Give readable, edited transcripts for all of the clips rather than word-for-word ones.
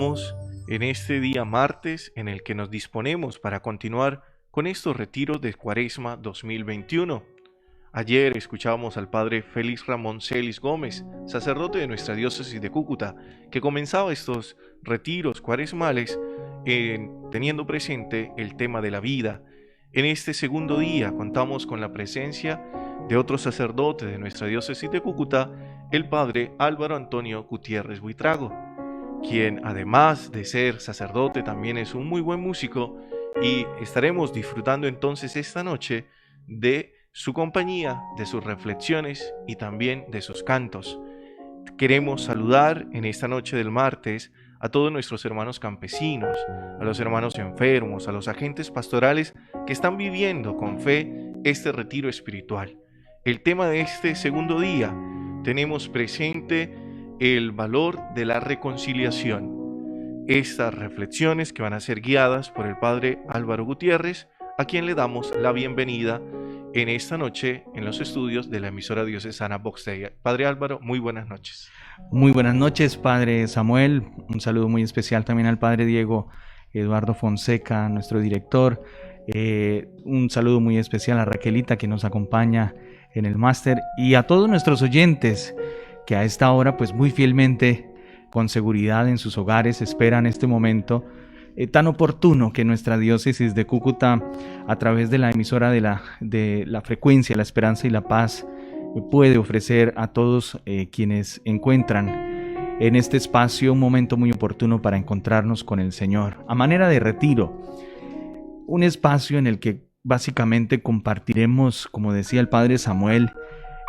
Estamos en este día martes en el que nos disponemos para continuar con estos retiros de Cuaresma 2021. Ayer escuchábamos al padre Félix Ramón Celis Gómez, sacerdote de nuestra diócesis de Cúcuta, que comenzaba estos retiros cuaresmales teniendo presente el tema de la vida. En este segundo día contamos con la presencia de otro sacerdote de nuestra diócesis de Cúcuta, el padre Álvaro Antonio Gutiérrez Buitrago, quien además de ser sacerdote también es un muy buen músico, y estaremos disfrutando entonces esta noche de su compañía, de sus reflexiones y también de sus cantos. Queremos saludar en esta noche del martes a todos nuestros hermanos campesinos, a los hermanos enfermos, a los agentes pastorales que están viviendo con fe este retiro espiritual. El tema de este segundo día, tenemos presente el valor de la reconciliación. Estas reflexiones que van a ser guiadas por el padre Álvaro Gutiérrez, a quien le damos la bienvenida en esta noche en los estudios de la emisora diocesana Vox Dei. Padre Álvaro, muy buenas noches. Muy buenas noches, padre Samuel. Un saludo muy especial también al padre Diego Eduardo Fonseca, nuestro director. Un saludo muy especial a Raquelita, que nos acompaña en el máster, y a todos nuestros oyentes que a esta hora, pues muy fielmente, con seguridad en sus hogares, esperan este momento tan oportuno que nuestra diócesis de Cúcuta, a través de la emisora de la frecuencia, la esperanza y la paz, puede ofrecer a todos quienes encuentran en este espacio un momento muy oportuno para encontrarnos con el Señor, a manera de retiro, un espacio en el que básicamente compartiremos, como decía el padre Samuel,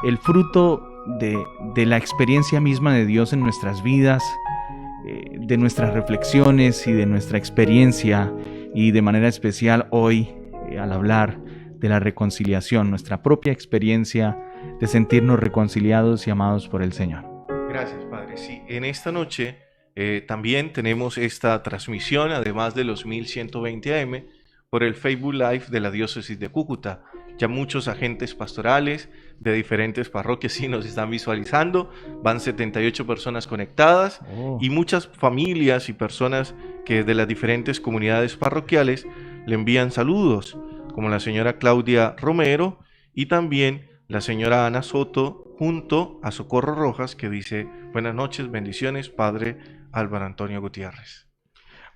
el fruto de la experiencia misma de Dios en nuestras vidas, de nuestras reflexiones y de nuestra experiencia, y de manera especial hoy al hablar de la reconciliación, nuestra propia experiencia de sentirnos reconciliados y amados por el Señor. Gracias, Padre. Sí, en esta noche también tenemos esta transmisión, además de los 1120 AM, por el Facebook Live de la diócesis de Cúcuta. Ya muchos agentes pastorales de diferentes parroquias sí nos están visualizando, van 78 personas conectadas y muchas familias y personas que de las diferentes comunidades parroquiales le envían saludos, como la señora Claudia Romero y también la señora Ana Soto, junto a Socorro Rojas, que dice: buenas noches, bendiciones, padre Álvaro Antonio Gutiérrez.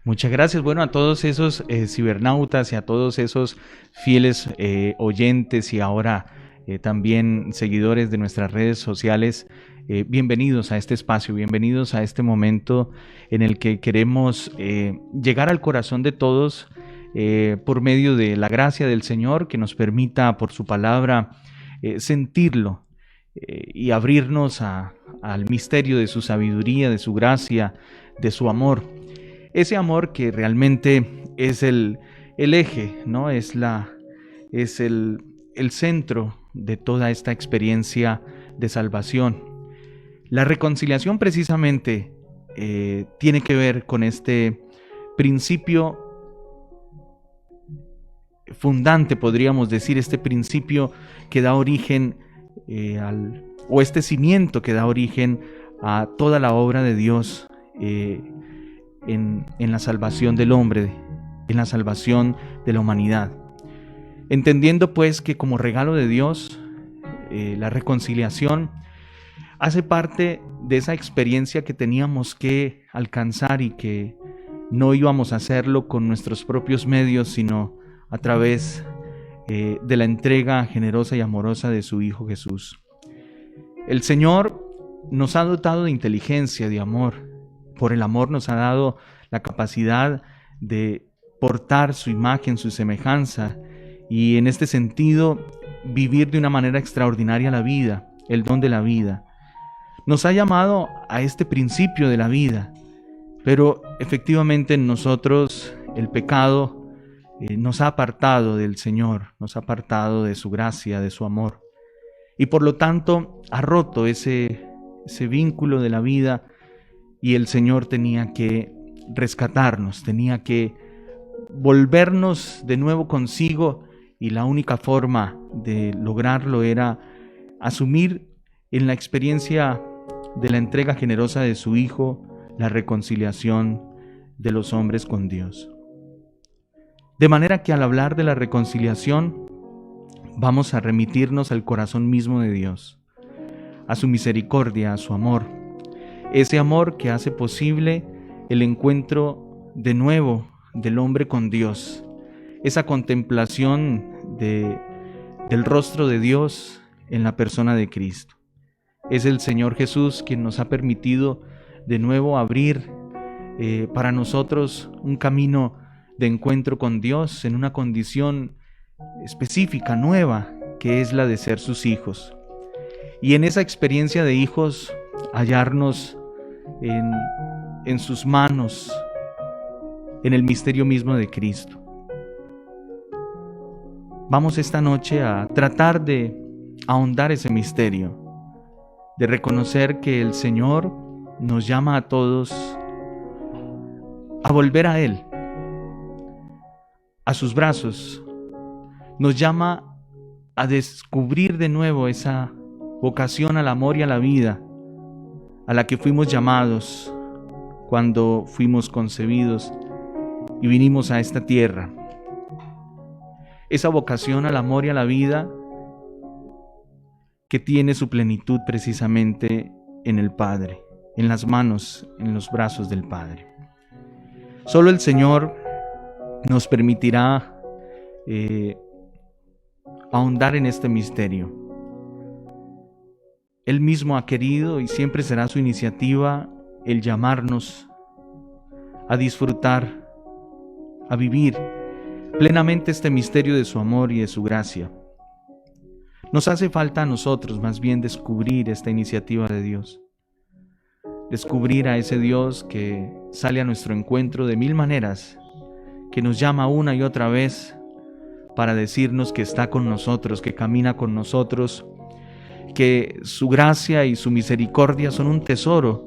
Muchas gracias. Bueno, a todos esos cibernautas y a todos esos fieles oyentes y ahora también seguidores de nuestras redes sociales, bienvenidos a este espacio, bienvenidos a este momento en el que queremos llegar al corazón de todos por medio de la gracia del Señor, que nos permita por su palabra sentirlo y abrirnos al misterio de su sabiduría, de su gracia, de su amor. Ese amor que realmente es el eje, ¿no? Es el centro de toda esta experiencia de salvación. La reconciliación precisamente tiene que ver con este principio fundante, podríamos decir, este principio que da origen o este cimiento que da origen a toda la obra de Dios en la salvación del hombre, en la salvación de la humanidad. Entendiendo pues que como regalo de Dios, la reconciliación hace parte de esa experiencia que teníamos que alcanzar y que no íbamos a hacerlo con nuestros propios medios, sino a través de la entrega generosa y amorosa de su Hijo Jesús. El Señor nos ha dotado de inteligencia, de amor. Por el amor nos ha dado la capacidad de portar su imagen, su semejanza, y en este sentido vivir de una manera extraordinaria la vida, el don de la vida. Nos ha llamado a este principio de la vida, pero efectivamente en nosotros el pecado nos ha apartado del Señor, nos ha apartado de su gracia, de su amor, y por lo tanto ha roto ese vínculo de la vida. Y el Señor tenía que rescatarnos, tenía que volvernos de nuevo consigo, y la única forma de lograrlo era asumir en la experiencia de la entrega generosa de su Hijo la reconciliación de los hombres con Dios. De manera que al hablar de la reconciliación, vamos a remitirnos al corazón mismo de Dios, a su misericordia, a su amor, ese amor que hace posible el encuentro de nuevo del hombre con Dios, esa contemplación del rostro de Dios en la persona de Cristo. Es el Señor Jesús quien nos ha permitido de nuevo abrir para nosotros un camino de encuentro con Dios en una condición específica, nueva, que es la de ser sus hijos. Y en esa experiencia de hijos, hallarnos en sus manos, en el misterio mismo de Cristo. Vamos esta noche a tratar de ahondar ese misterio, de reconocer que el Señor nos llama a todos a volver a Él, a sus brazos. Nos llama a descubrir de nuevo esa vocación al amor y a la vida a la que fuimos llamados cuando fuimos concebidos y vinimos a esta tierra. Esa vocación al amor y a la vida que tiene su plenitud precisamente en el Padre, en las manos, en los brazos del Padre. Solo el Señor nos permitirá ahondar en este misterio. Él mismo ha querido y siempre será su iniciativa el llamarnos a disfrutar, a vivir plenamente este misterio de su amor y de su gracia. Nos hace falta a nosotros más bien descubrir esta iniciativa de Dios, descubrir a ese Dios que sale a nuestro encuentro de mil maneras, que nos llama una y otra vez para decirnos que está con nosotros, que camina con nosotros, que su gracia y su misericordia son un tesoro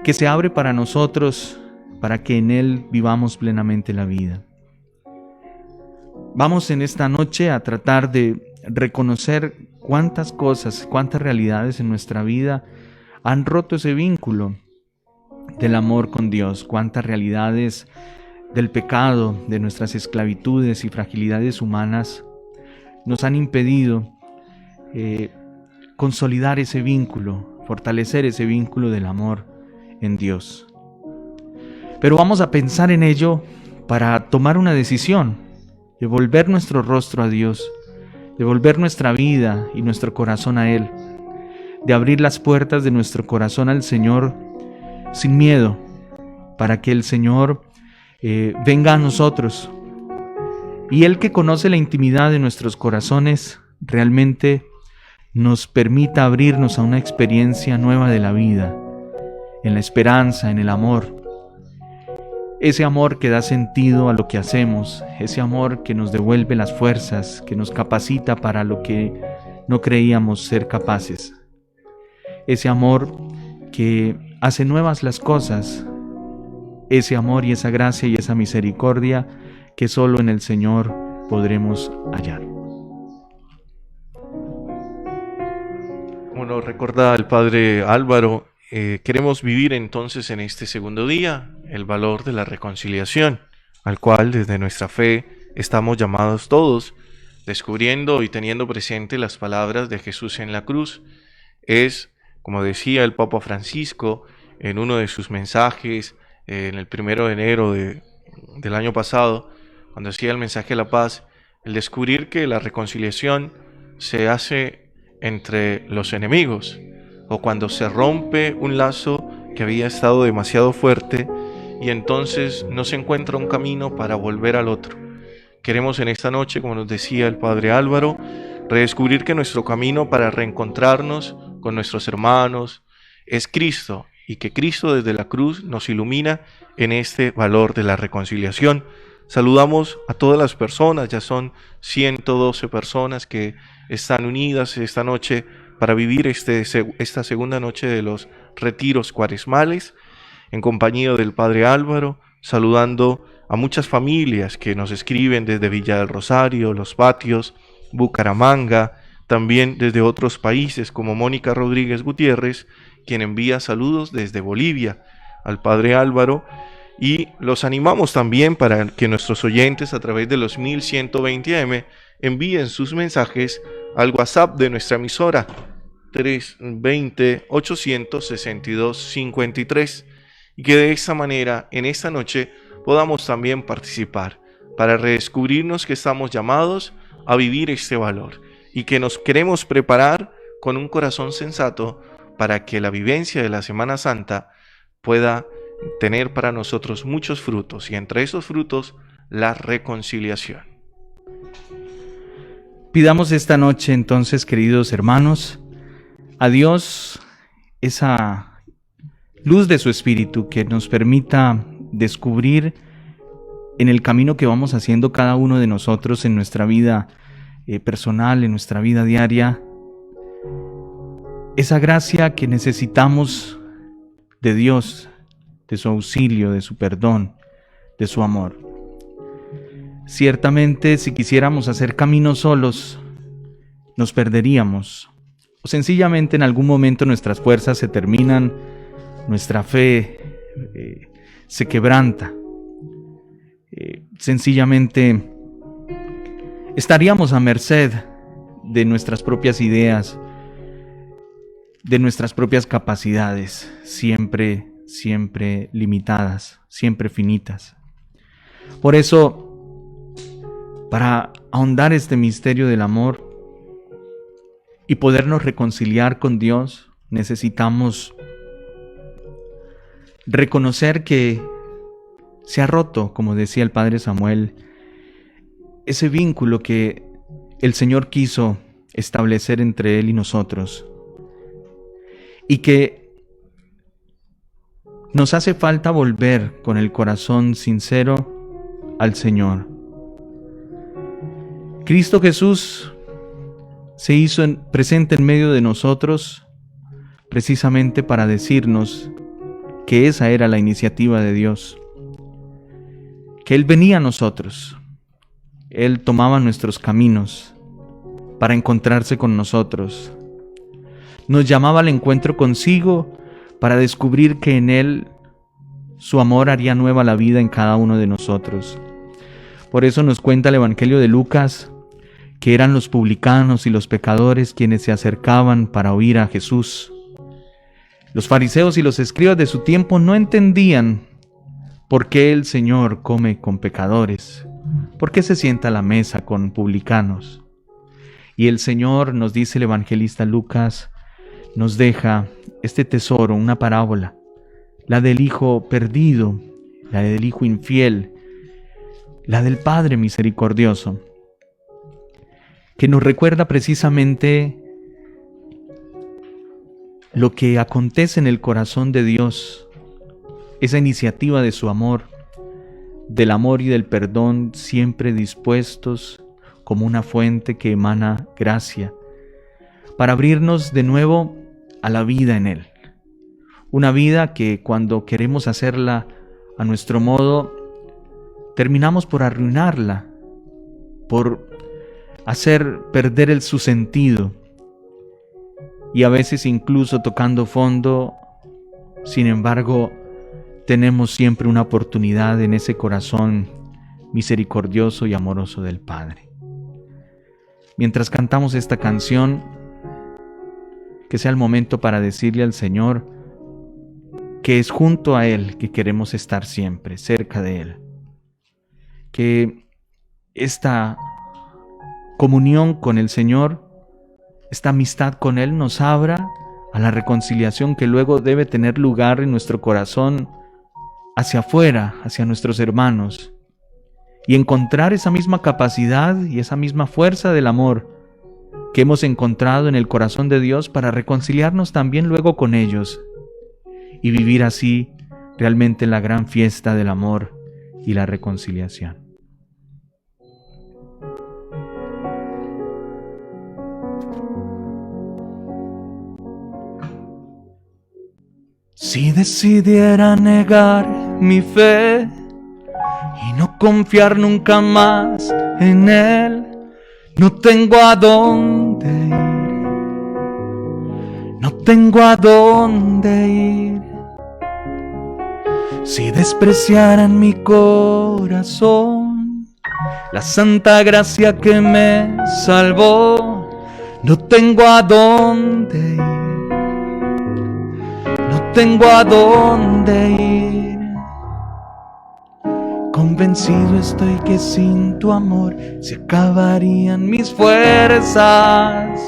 que se abre para nosotros, para que en Él vivamos plenamente la vida. Vamos en esta noche a tratar de reconocer cuántas cosas, cuántas realidades en nuestra vida han roto ese vínculo del amor con Dios, cuántas realidades del pecado, de nuestras esclavitudes y fragilidades humanas nos han impedido consolidar ese vínculo, fortalecer ese vínculo del amor en Dios. Pero vamos a pensar en ello para tomar una decisión, de volver nuestro rostro a Dios, de volver nuestra vida y nuestro corazón a Él, de abrir las puertas de nuestro corazón al Señor sin miedo, para que el Señor venga a nosotros. Y Él, que conoce la intimidad de nuestros corazones, realmente nos permita abrirnos a una experiencia nueva de la vida, en la esperanza, en el amor. Ese amor que da sentido a lo que hacemos, ese amor que nos devuelve las fuerzas, que nos capacita para lo que no creíamos ser capaces. Ese amor que hace nuevas las cosas, ese amor y esa gracia y esa misericordia que solo en el Señor podremos hallar. Como nos recuerda el Padre Álvaro, queremos vivir entonces en este segundo día el valor de la reconciliación, al cual desde nuestra fe estamos llamados todos, descubriendo y teniendo presente las palabras de Jesús en la cruz. Es, como decía el Papa Francisco en uno de sus mensajes en el 1 de enero del año pasado, cuando hacía el mensaje de la paz, el descubrir que la reconciliación se hace entre los enemigos, o cuando se rompe un lazo que había estado demasiado fuerte y entonces no se encuentra un camino para volver al otro. Queremos en esta noche, como nos decía el Padre Álvaro, redescubrir que nuestro camino para reencontrarnos con nuestros hermanos es Cristo, y que Cristo desde la cruz nos ilumina en este valor de la reconciliación. Saludamos a todas las personas, ya son 112 personas que están unidas esta noche para vivir esta segunda noche de los retiros cuaresmales, en compañía del Padre Álvaro, saludando a muchas familias que nos escriben desde Villa del Rosario, Los Patios, Bucaramanga, también desde otros países como Mónica Rodríguez Gutiérrez, quien envía saludos desde Bolivia al Padre Álvaro, Y los animamos también para que nuestros oyentes a través de los 1120 AM envíen sus mensajes al WhatsApp de nuestra emisora 320-862-53 y que de esta manera en esta noche podamos también participar para redescubrirnos que estamos llamados a vivir este valor y que nos queremos preparar con un corazón sensato para que la vivencia de la Semana Santa pueda tener para nosotros muchos frutos y entre esos frutos la reconciliación. Pidamos esta noche entonces, queridos hermanos, a Dios esa luz de su Espíritu que nos permita descubrir en el camino que vamos haciendo cada uno de nosotros en nuestra vida personal, en nuestra vida diaria, esa gracia que necesitamos de Dios, de su auxilio, de su perdón, de su amor. Ciertamente, si quisiéramos hacer caminos solos, nos perderíamos, o sencillamente en algún momento nuestras fuerzas se terminan, nuestra fe se quebranta. Sencillamente estaríamos a merced de nuestras propias ideas, de nuestras propias capacidades, siempre limitadas, siempre finitas. Por eso, para ahondar este misterio del amor y podernos reconciliar con Dios, necesitamos reconocer que se ha roto, como decía el Padre Samuel, ese vínculo que el Señor quiso establecer entre Él y nosotros, y que nos hace falta volver con el corazón sincero al Señor. Cristo Jesús se hizo presente en medio de nosotros precisamente para decirnos que esa era la iniciativa de Dios, que Él venía a nosotros, Él tomaba nuestros caminos para encontrarse con nosotros, nos llamaba al encuentro consigo para descubrir que en Él su amor haría nueva la vida en cada uno de nosotros. Por eso nos cuenta el Evangelio de Lucas que eran los publicanos y los pecadores quienes se acercaban para oír a Jesús. Los fariseos y los escribas de su tiempo no entendían por qué el Señor come con pecadores, por qué se sienta a la mesa con publicanos. Y el Señor, nos dice el evangelista Lucas, nos deja este tesoro, una parábola, la del hijo perdido, la del hijo infiel, la del Padre misericordioso, que nos recuerda precisamente lo que acontece en el corazón de Dios, esa iniciativa de su amor, del amor y del perdón siempre dispuestos como una fuente que emana gracia, para abrirnos de nuevo a la vida en Él. Una vida que cuando queremos hacerla a nuestro modo, terminamos por arruinarla, por hacer perder su sentido, y a veces incluso tocando fondo. Sin embargo, tenemos siempre una oportunidad en ese corazón misericordioso y amoroso del Padre. Mientras cantamos esta canción, que sea el momento para decirle al Señor que es junto a Él que queremos estar siempre, cerca de Él. Que esta comunión con el Señor, esta amistad con Él nos abra a la reconciliación que luego debe tener lugar en nuestro corazón hacia afuera, hacia nuestros hermanos, y encontrar esa misma capacidad y esa misma fuerza del amor que hemos encontrado en el corazón de Dios para reconciliarnos también luego con ellos y vivir así realmente la gran fiesta del amor y la reconciliación. Si decidiera negar mi fe y no confiar nunca más en Él, no tengo a dónde ir, no tengo a dónde ir. Si despreciaran mi corazón, la santa gracia que me salvó, no tengo a dónde ir, no tengo a dónde ir. Convencido estoy que sin tu amor se acabarían mis fuerzas,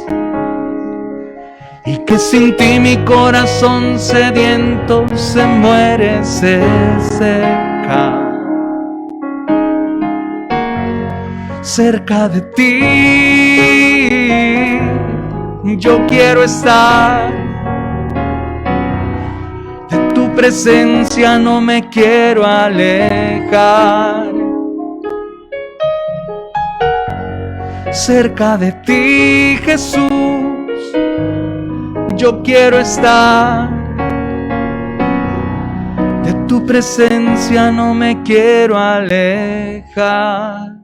y que sin ti mi corazón sediento se muere, se seca. Cerca de ti yo quiero estar, de tu presencia no me quiero alejar. Cerca de ti, Jesús, yo quiero estar, de tu presencia no me quiero alejar.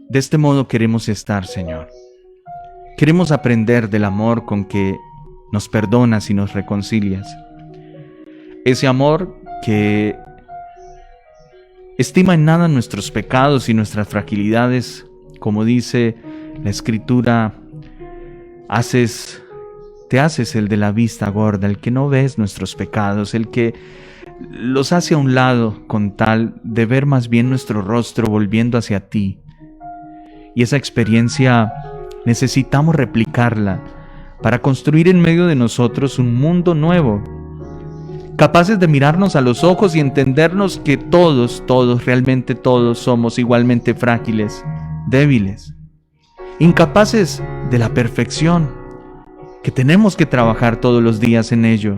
De este modo queremos estar, Señor. Queremos aprender del amor con que nos perdonas y nos reconcilias. Ese amor que estima en nada nuestros pecados y nuestras fragilidades. Como dice la Escritura, te haces el de la vista gorda, el que no ves nuestros pecados, el que los hace a un lado con tal de ver más bien nuestro rostro volviendo hacia ti. Y esa experiencia necesitamos replicarla para construir en medio de nosotros un mundo nuevo, capaces de mirarnos a los ojos y entendernos que todos, realmente todos somos igualmente frágiles, débiles, incapaces de la perfección, que tenemos que trabajar todos los días en ello,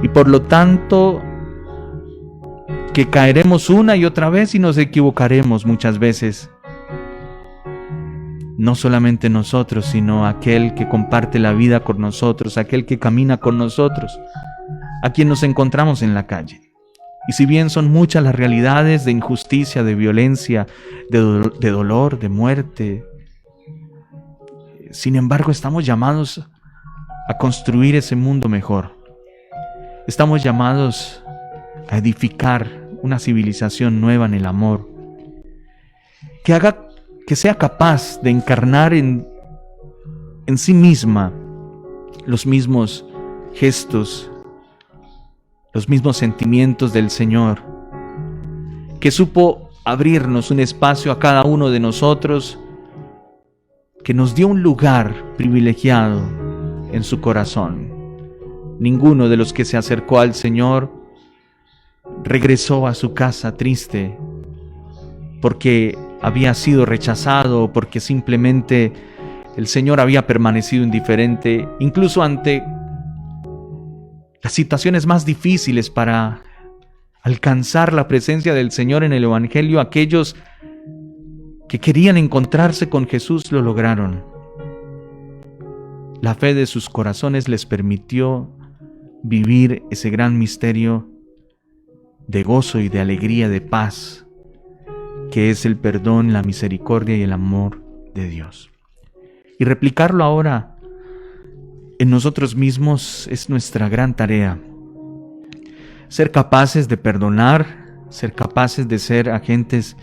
y por lo tanto que caeremos una y otra vez y nos equivocaremos muchas veces. No solamente nosotros, sino aquel que comparte la vida con nosotros, aquel que camina con nosotros, a quien nos encontramos en la calle. Y si bien son muchas las realidades de injusticia, de violencia, de dolor, de muerte, sin embargo estamos llamados a construir ese mundo mejor. Estamos llamados a edificar una civilización nueva en el amor, que sea capaz de encarnar en sí misma los mismos gestos, los mismos sentimientos del Señor, que supo abrirnos un espacio a cada uno de nosotros, que nos dio un lugar privilegiado en su corazón. Ninguno de los que se acercó al Señor regresó a su casa triste porque había sido rechazado o porque simplemente el Señor había permanecido indiferente, incluso ante las situaciones más difíciles para alcanzar la presencia del Señor en el Evangelio. Aquellos que querían encontrarse con Jesús lo lograron. La fe de sus corazones les permitió vivir ese gran misterio de gozo y de alegría, de paz, que es el perdón, la misericordia y el amor de Dios. Y replicarlo ahora en nosotros mismos es nuestra gran tarea. Ser capaces de perdonar, ser capaces de ser agentes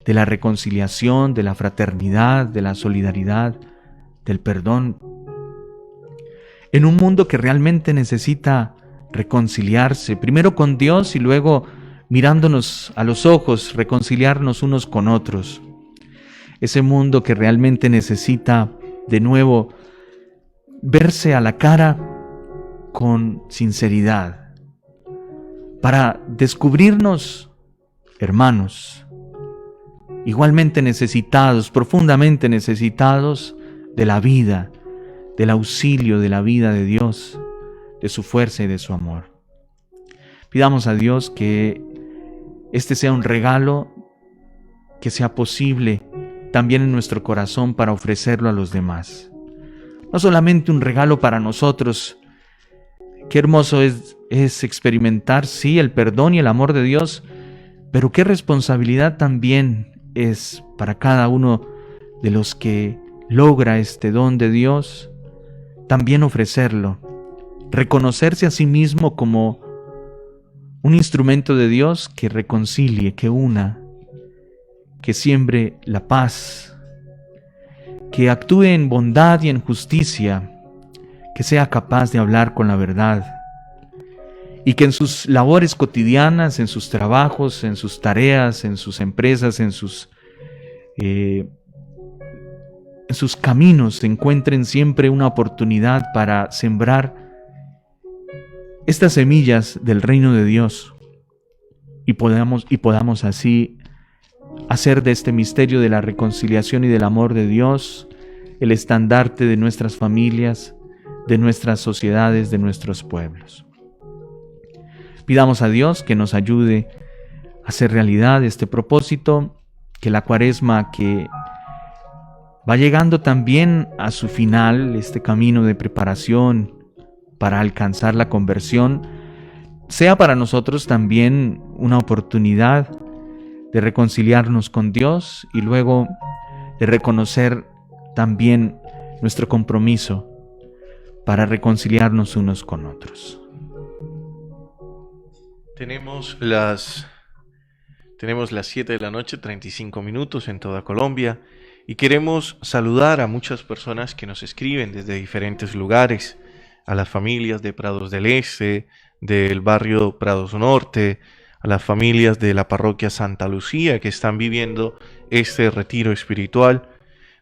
de la reconciliación, de la fraternidad, de la solidaridad, del perdón. En un mundo que realmente necesita reconciliarse, primero con Dios y luego mirándonos a los ojos, reconciliarnos unos con otros. Ese mundo que realmente necesita de nuevo verse a la cara con sinceridad, para descubrirnos hermanos, igualmente necesitados, profundamente necesitados de la vida, del auxilio de la vida de Dios, de su fuerza y de su amor. Pidamos a Dios que este sea un regalo que sea posible también en nuestro corazón para ofrecerlo a los demás. No solamente un regalo para nosotros. Qué hermoso es experimentar, sí, el perdón y el amor de Dios, pero qué responsabilidad también es para cada uno de los que logra este don de Dios, también ofrecerlo reconocerse a sí mismo como un instrumento de Dios que reconcilie, que una, que siembre la paz, que actúe en bondad y en justicia, que sea capaz de hablar con la verdad y que en sus labores cotidianas, en sus trabajos, en sus tareas, en sus empresas, en sus caminos se encuentren siempre una oportunidad para sembrar estas semillas del reino de Dios y podamos así hacer de este misterio de la reconciliación y del amor de Dios el estandarte de nuestras familias, de nuestras sociedades, de nuestros pueblos. Pidamos a Dios que nos ayude a hacer realidad este propósito, que la Cuaresma que va llegando también a su final, este camino de preparación para alcanzar la conversión, sea para nosotros también una oportunidad de reconciliarnos con Dios y luego de reconocer también nuestro compromiso para reconciliarnos unos con otros. Tenemos las 7 de la noche, 35 minutos en toda Colombia, y queremos saludar a muchas personas que nos escriben desde diferentes lugares, a las familias de Prados del Este, del barrio Prados Norte, a las familias de la parroquia Santa Lucía que están viviendo este retiro espiritual.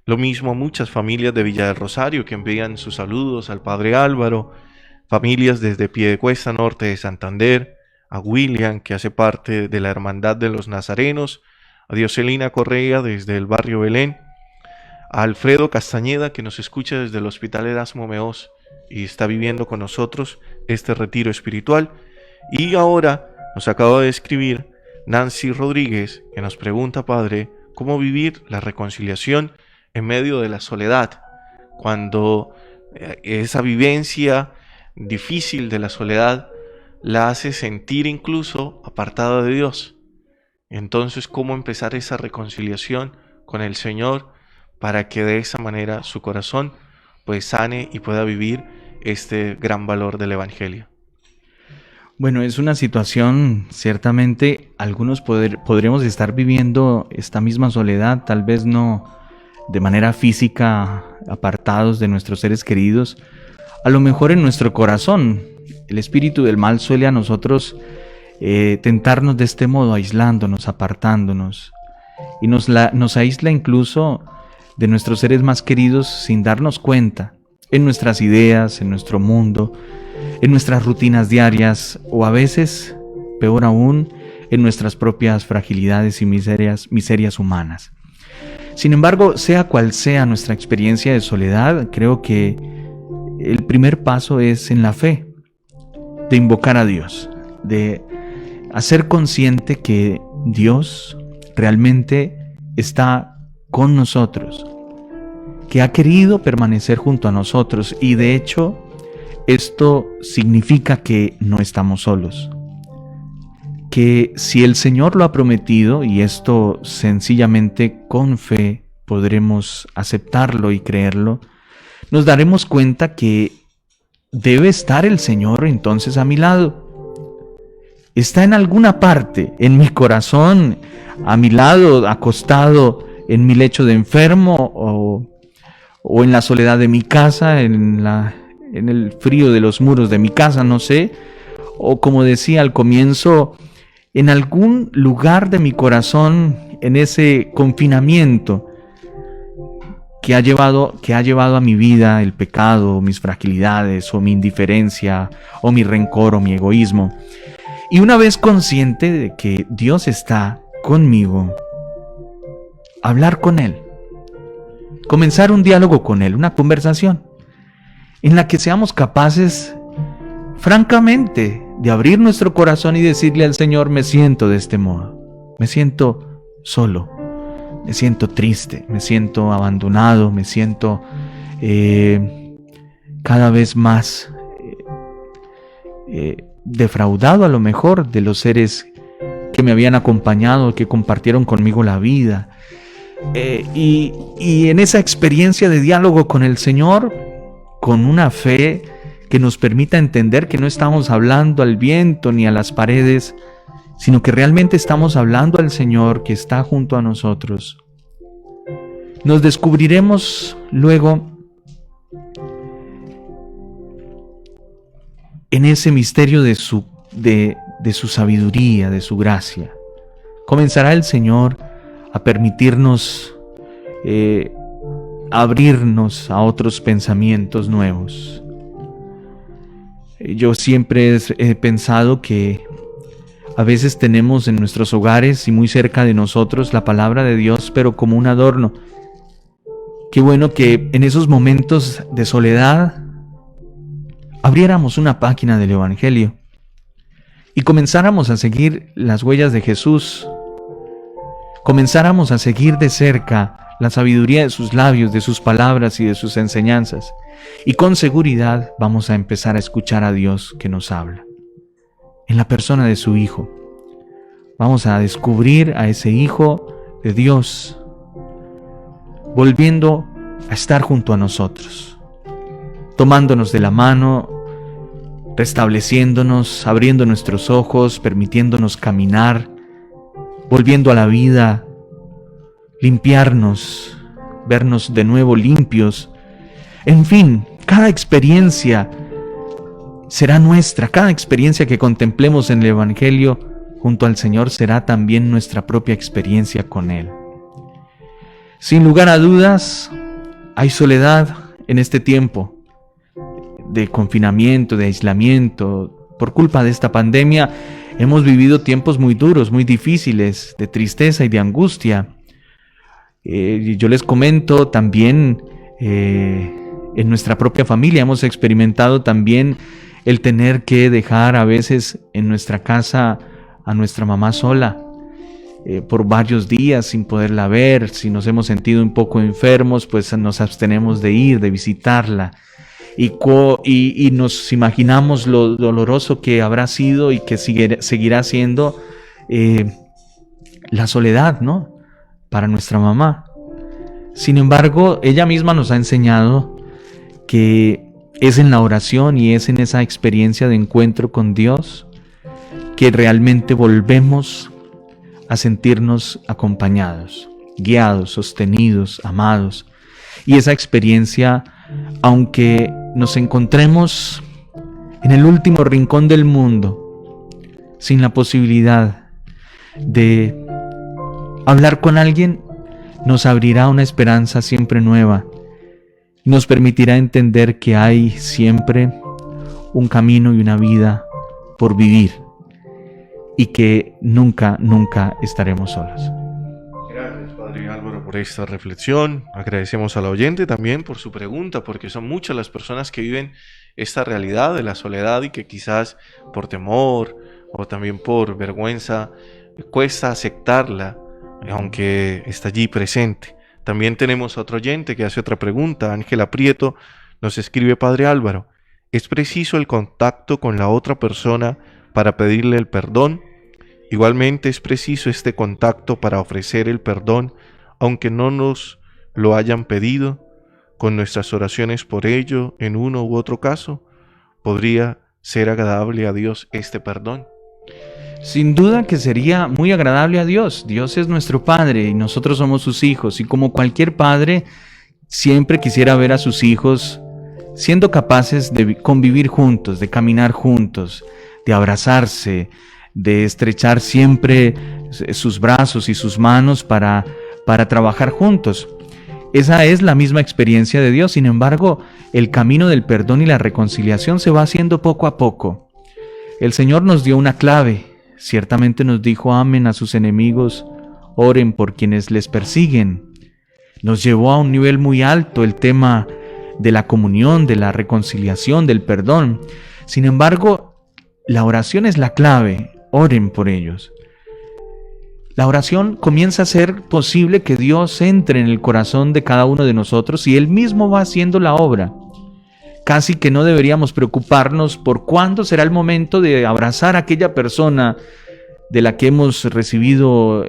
Lo mismo muchas familias de Villa del Rosario que envían sus saludos al Padre Álvaro, familias desde Piedecuesta Norte de Santander, a William, que hace parte de la Hermandad de los Nazarenos, a Dioselina Correa desde el barrio Belén, a Alfredo Castañeda, que nos escucha desde el Hospital Erasmo Meós y está viviendo con nosotros este retiro espiritual. Y ahora nos acaba de escribir Nancy Rodríguez, que nos pregunta, Padre, ¿cómo vivir la reconciliación en medio de la soledad? Cuando esa vivencia difícil de la soledad la hace sentir incluso apartada de Dios. Entonces, ¿cómo empezar esa reconciliación con el Señor para que de esa manera su corazón pues sane y pueda vivir este gran valor del Evangelio? Bueno, es una situación, ciertamente, algunos podremos estar viviendo esta misma soledad, tal vez no de manera física, apartados de nuestros seres queridos, a lo mejor en nuestro corazón. El espíritu del mal suele a nosotros tentarnos de este modo, aislándonos, apartándonos, y nos aísla incluso de nuestros seres más queridos sin darnos cuenta, en nuestras ideas, en nuestro mundo, en nuestras rutinas diarias, o a veces, peor aún, en nuestras propias fragilidades y miserias humanas. Sin embargo, sea cual sea nuestra experiencia de soledad, creo que el primer paso es en la fe, de invocar a Dios, de hacer consciente que Dios realmente está con nosotros, que ha querido permanecer junto a nosotros, y de hecho esto significa que no estamos solos, que si el Señor lo ha prometido, y esto sencillamente con fe podremos aceptarlo y creerlo, nos daremos cuenta que debe estar el Señor entonces a mi lado. Está en alguna parte, en mi corazón, a mi lado, acostado en mi lecho de enfermo, o en la soledad de mi casa, en el frío de los muros de mi casa, no sé, o como decía al comienzo, en algún lugar de mi corazón, en ese confinamiento que ha llevado a mi vida el pecado, mis fragilidades, o mi indiferencia, o mi rencor, o mi egoísmo. Y una vez consciente de que Dios está conmigo, hablar con Él, comenzar un diálogo con Él, una conversación, en la que seamos capaces, francamente, de abrir nuestro corazón y decirle al Señor: me siento de este modo, me siento solo, me siento triste, me siento abandonado, me siento cada vez más defraudado a lo mejor de los seres que me habían acompañado, que compartieron conmigo la vida. Y en esa experiencia de diálogo con el Señor, con una fe que nos permita entender que no estamos hablando al viento ni a las paredes, sino que realmente estamos hablando al Señor que está junto a nosotros. Nos descubriremos luego en ese misterio de su sabiduría, de su gracia. Comenzará el Señor a permitirnos abrirnos a otros pensamientos nuevos. Yo siempre he pensado que a veces tenemos en nuestros hogares y muy cerca de nosotros la palabra de Dios, pero como un adorno. Qué bueno que en esos momentos de soledad abriéramos una página del Evangelio y comenzáramos a seguir las huellas de Jesús, comenzáramos a seguir de cerca la sabiduría de sus labios, de sus palabras y de sus enseñanzas, y con seguridad vamos a empezar a escuchar a Dios que nos habla. En la persona de su Hijo, vamos a descubrir a ese Hijo de Dios, volviendo a estar junto a nosotros, tomándonos de la mano, restableciéndonos, abriendo nuestros ojos, permitiéndonos caminar, volviendo a la vida, limpiarnos, vernos de nuevo limpios. En fin, cada experiencia será nuestra, cada experiencia que contemplemos en el Evangelio junto al Señor será también nuestra propia experiencia con Él. Sin lugar a dudas, hay soledad en este tiempo de confinamiento, de aislamiento. Por culpa de esta pandemia, hemos vivido tiempos muy duros, muy difíciles, de tristeza y de angustia. Yo les comento también, en nuestra propia familia hemos experimentado también el tener que dejar a veces en nuestra casa a nuestra mamá sola por varios días sin poderla ver. Si nos hemos sentido un poco enfermos, pues nos abstenemos de ir, de visitarla. Y nos imaginamos lo doloroso que habrá sido y que seguirá siendo la soledad, ¿no?, para nuestra mamá. Sin embargo, ella misma nos ha enseñado que es en la oración y es en esa experiencia de encuentro con Dios que realmente volvemos a sentirnos acompañados, guiados, sostenidos, amados. Y esa experiencia, aunque nos encontremos en el último rincón del mundo, sin la posibilidad de hablar con alguien, nos abrirá una esperanza siempre nueva y nos permitirá entender que hay siempre un camino y una vida por vivir y que nunca estaremos solos. Gracias, Padre Álvaro, por esta reflexión. Agradecemos al oyente también por su pregunta, porque son muchas las personas que viven esta realidad de la soledad y que quizás por temor o también por vergüenza cuesta aceptarla, aunque está allí presente. También tenemos a otro oyente que hace otra pregunta. Ángela Prieto nos escribe: Padre Álvaro, ¿es preciso el contacto con la otra persona para pedirle el perdón? Igualmente es preciso este contacto para ofrecer el perdón, aunque no nos lo hayan pedido, con nuestras oraciones por ello en uno u otro caso. ¿Podría ser agradable a Dios este perdón? Sin duda que sería muy agradable a Dios. Dios es nuestro Padre y nosotros somos sus hijos. Y como cualquier padre, siempre quisiera ver a sus hijos siendo capaces de convivir juntos, de caminar juntos, de abrazarse, de estrechar siempre sus brazos y sus manos para trabajar juntos. Esa es la misma experiencia de Dios. Sin embargo, el camino del perdón y la reconciliación se va haciendo poco a poco. El Señor nos dio una clave. Ciertamente nos dijo: amen a sus enemigos, oren por quienes les persiguen. Nos llevó a un nivel muy alto el tema de la comunión, de la reconciliación, del perdón. Sin embargo, la oración es la clave. Oren por ellos. La oración comienza a ser posible que Dios entre en el corazón de cada uno de nosotros y Él mismo va haciendo la obra. Casi que no deberíamos preocuparnos por cuándo será el momento de abrazar a aquella persona de la que hemos recibido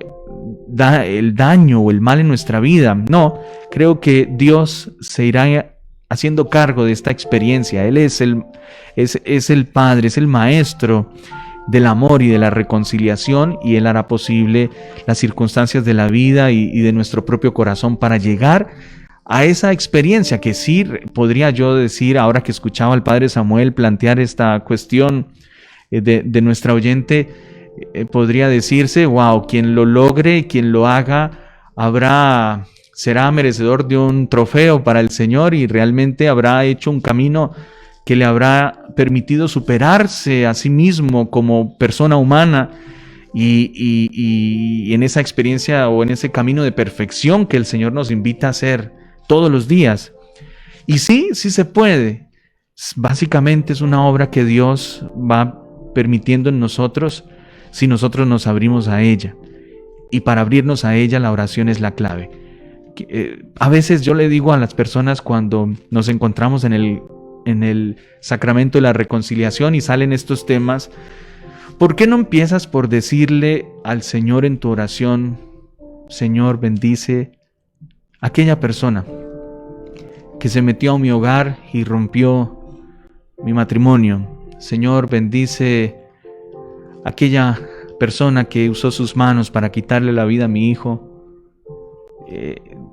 el daño o el mal en nuestra vida. No, creo que Dios se irá haciendo cargo de esta experiencia. Él es el Padre, es el Maestro del amor y de la reconciliación, y Él hará posible las circunstancias de la vida y de nuestro propio corazón para llegar a esa experiencia que sí podría yo decir, ahora que escuchaba al Padre Samuel plantear esta cuestión de nuestra oyente, podría decirse, wow, quien lo logre, quien lo haga, será merecedor de un trofeo para el Señor, y realmente habrá hecho un camino que le habrá permitido superarse a sí mismo como persona humana, y en esa experiencia o en ese camino de perfección que el Señor nos invita a hacer todos los días. Y sí se puede. Básicamente es una obra que Dios va permitiendo en nosotros si nosotros nos abrimos a ella. Y para abrirnos a ella, la oración es la clave. A veces yo le digo a las personas, cuando nos encontramos en el sacramento de la reconciliación y salen estos temas, ¿por qué no empiezas por decirle al Señor en tu oración: Señor, bendice a aquella persona que se metió a mi hogar y rompió mi matrimonio? Señor, bendice a aquella persona que usó sus manos para quitarle la vida a mi hijo.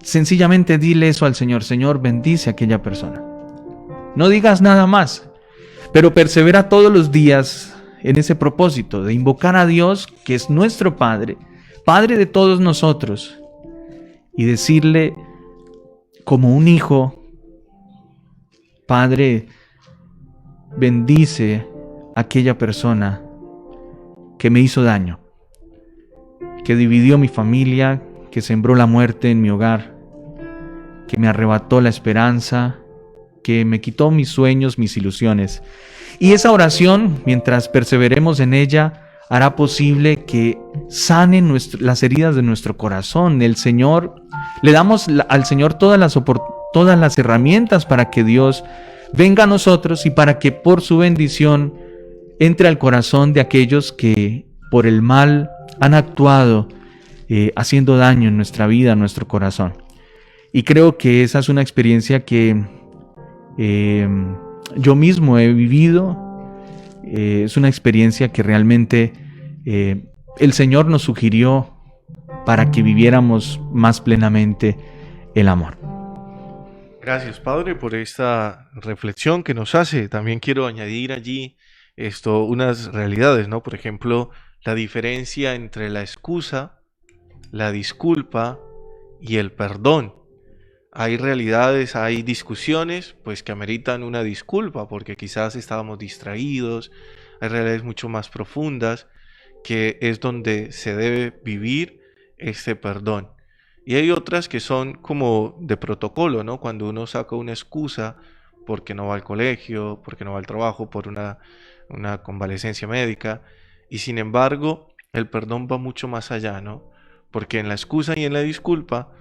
Sencillamente dile eso al Señor: Señor, bendice a aquella persona. No digas nada más, pero persevera todos los días en ese propósito de invocar a Dios, que es nuestro Padre, Padre de todos nosotros, y decirle como un hijo: Padre, bendice a aquella persona que me hizo daño, que dividió mi familia, que sembró la muerte en mi hogar, que me arrebató la esperanza, que me quitó mis sueños, mis ilusiones. Y esa oración, mientras perseveremos en ella, hará posible que sanen las heridas de nuestro corazón. El Señor, le damos al Señor todas las herramientas para que Dios venga a nosotros y para que por su bendición entre al corazón de aquellos que por el mal han actuado, haciendo daño en nuestra vida, en nuestro corazón. Y creo que esa es una experiencia que yo mismo he vivido. Es una experiencia que realmente el Señor nos sugirió para que viviéramos más plenamente el amor. Gracias, Padre, por esta reflexión que nos hace. También quiero añadir allí unas realidades, ¿no? Por ejemplo, la diferencia entre la excusa, la disculpa y el perdón. Hay realidades, hay discusiones, pues, que ameritan una disculpa porque quizás estábamos distraídos. Hay realidades mucho más profundas que es donde se debe vivir este perdón. Y hay otras que son como de protocolo, ¿no? Cuando uno saca una excusa porque no va al colegio, porque no va al trabajo, por una convalecencia médica. Y sin embargo, el perdón va mucho más allá, ¿no? Porque en la excusa y en la disculpa,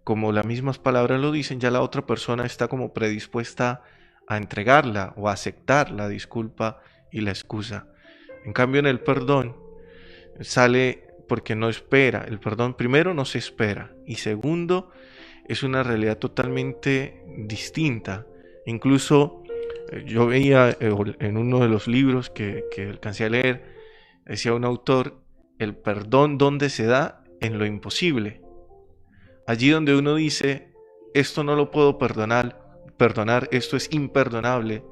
como las mismas palabras lo dicen, ya la otra persona está como predispuesta a entregarla o a aceptar la disculpa y la excusa. En cambio, en el perdón sale porque no espera. El perdón, primero, no se espera, y segundo, es una realidad totalmente distinta. Incluso yo veía en uno de los libros que alcancé a leer, decía un autor: el perdón, ¿dónde se da? En lo imposible. Allí donde uno dice, esto no lo puedo perdonar, esto es imperdonable,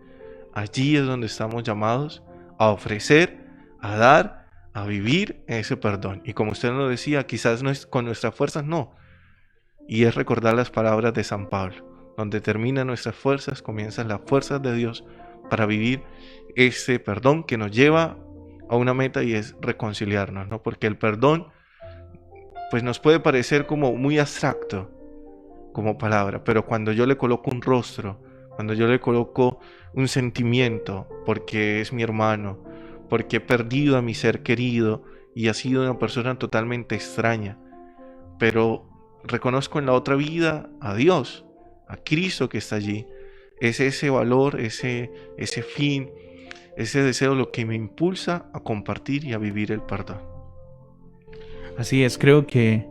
allí es donde estamos llamados a ofrecer, a dar, a vivir ese perdón. Y como usted nos decía, quizás no es con nuestras fuerzas, no. Y es recordar las palabras de San Pablo: donde terminan nuestras fuerzas, comienzan las fuerzas de Dios para vivir ese perdón que nos lleva a una meta, y es reconciliarnos, ¿no? Porque el perdón, pues, nos puede parecer como muy abstracto como palabra, pero cuando yo le coloco un rostro, cuando yo le coloco un sentimiento, porque es mi hermano, porque he perdido a mi ser querido y ha sido una persona totalmente extraña, pero reconozco en la otra vida a Dios, a Cristo que está allí, es ese valor, ese fin, ese deseo lo que me impulsa a compartir y a vivir el perdón. Así es, creo que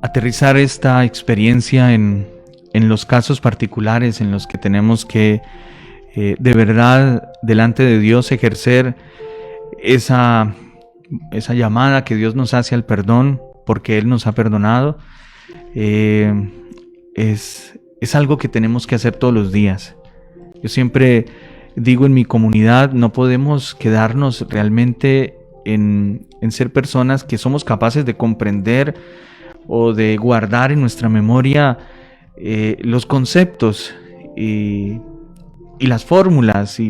aterrizar esta experiencia en en los casos particulares en los que tenemos que de verdad delante de Dios ejercer esa llamada que Dios nos hace al perdón, porque Él nos ha perdonado, es algo que tenemos que hacer todos los días. Yo siempre digo en mi comunidad, no podemos quedarnos realmente en ser personas que somos capaces de comprender o de guardar en nuestra memoria los conceptos y las fórmulas y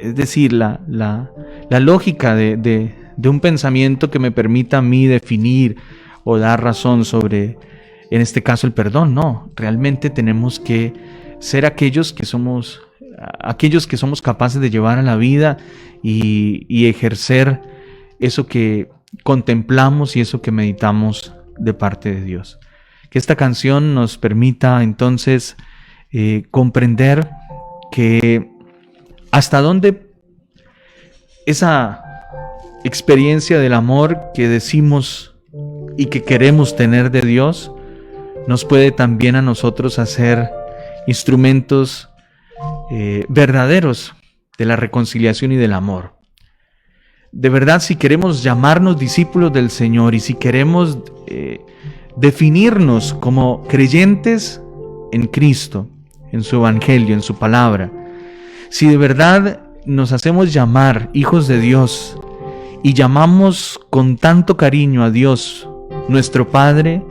es decir, la lógica de un pensamiento que me permita a mí definir o dar razón sobre, en este caso, el perdón. No, realmente tenemos que ser aquellos que somos capaces de llevar a la vida y ejercer eso que contemplamos y eso que meditamos de parte de Dios. Que esta canción nos permita entonces comprender que hasta dónde esa experiencia del amor que decimos y que queremos tener de Dios nos puede también a nosotros hacer instrumentos verdaderos de la reconciliación y del amor. De verdad, si queremos llamarnos discípulos del Señor y si queremos definirnos como creyentes en Cristo, en su Evangelio, en su palabra, si de verdad nos hacemos llamar hijos de Dios y llamamos con tanto cariño a Dios, nuestro Padre,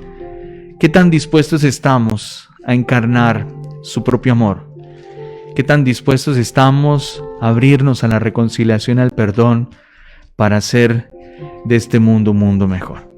¿qué tan dispuestos estamos a encarnar su propio amor? ¿Qué tan dispuestos estamos a abrirnos a la reconciliación y al perdón para hacer de este mundo un mundo mejor?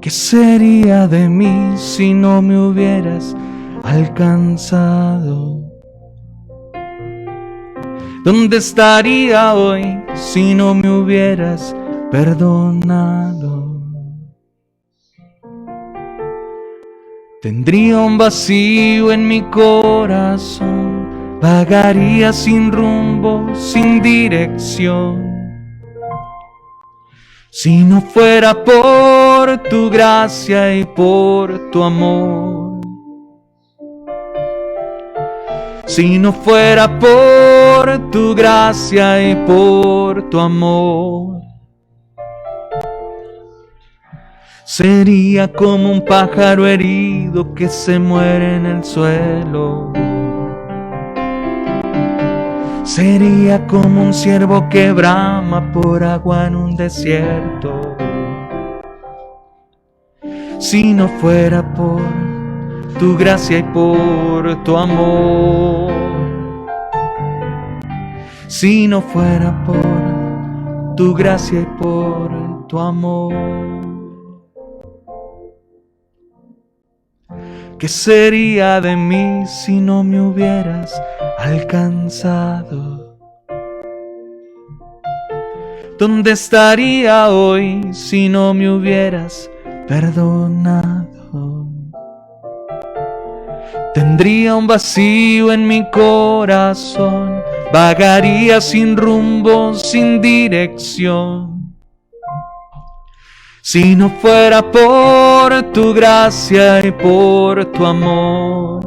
¿Qué sería de mí si no me hubieras alcanzado? ¿Dónde estaría hoy si no me hubieras perdonado? Tendría un vacío en mi corazón, vagaría sin rumbo, sin dirección. Si no fuera por tu gracia y por tu amor, si no fuera por tu gracia y por tu amor, sería como un pájaro herido que se muere en el suelo. Sería como un ciervo que brama por agua en un desierto. Si no fuera por tu gracia y por tu amor, si no fuera por tu gracia y por tu amor, ¿qué sería de mí si no me hubieras alcanzado? ¿Dónde estaría hoy si no me hubieras perdonado? Tendría un vacío en mi corazón, vagaría sin rumbo, sin dirección. Si no fuera por tu gracia y por tu amor,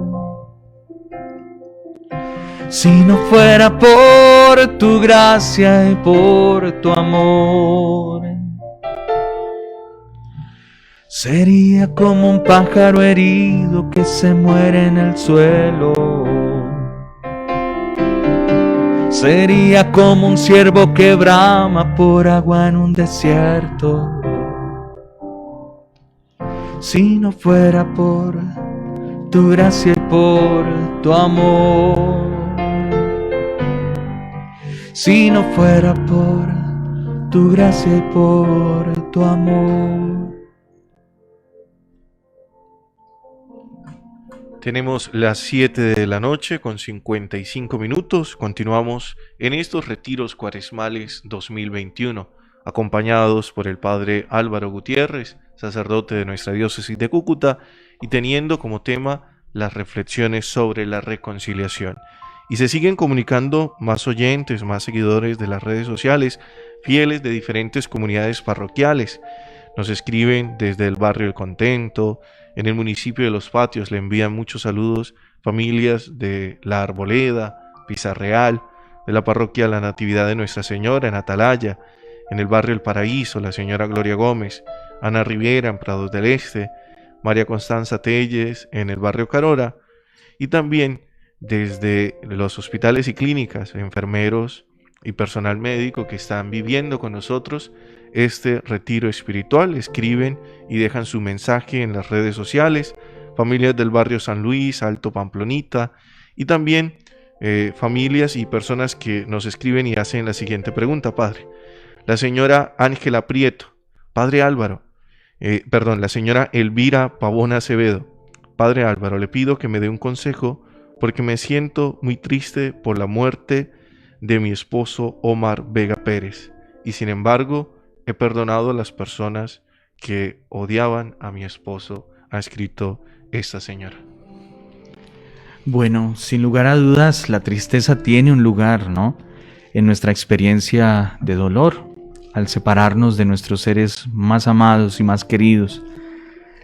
si no fuera por tu gracia y por tu amor, sería como un pájaro herido que se muere en el suelo. sería como un ciervo que brama por agua en un desierto. Si no fuera por tu gracia y por tu amor, si no fuera por tu gracia y por tu amor. Tenemos las 7 de la noche con 55 minutos. Continuamos en estos retiros cuaresmales 2021, acompañados por el Padre Álvaro Gutiérrez, sacerdote de nuestra diócesis de Cúcuta, y teniendo como tema las reflexiones sobre la reconciliación. Y se siguen comunicando más oyentes, más seguidores de las redes sociales, fieles de diferentes comunidades parroquiales. Nos escriben desde el barrio El Contento, en el municipio de Los Patios le envían muchos saludos familias de La Arboleda, Pizarreal, de la parroquia La Natividad de Nuestra Señora en Atalaya, en el barrio El Paraíso, la señora Gloria Gómez, Ana Rivera en Prados del Este, María Constanza Telles en el barrio Carora, y también desde los hospitales y clínicas, enfermeros y personal médico que están viviendo con nosotros este retiro espiritual, escriben y dejan su mensaje en las redes sociales, familias del barrio San Luis, Alto Pamplonita, y también familias y personas que nos escriben y hacen la siguiente pregunta, Padre. La señora Ángela Prieto, Padre Álvaro, la señora Elvira Pavón Acevedo, Padre Álvaro, le pido que me dé un consejo porque me siento muy triste por la muerte de mi esposo Omar Vega Pérez, y sin embargo he perdonado a las personas que odiaban a mi esposo, ha escrito esta señora. Bueno, sin lugar a dudas, la tristeza tiene un lugar, ¿no?, en nuestra experiencia de dolor, al separarnos de nuestros seres más amados y más queridos.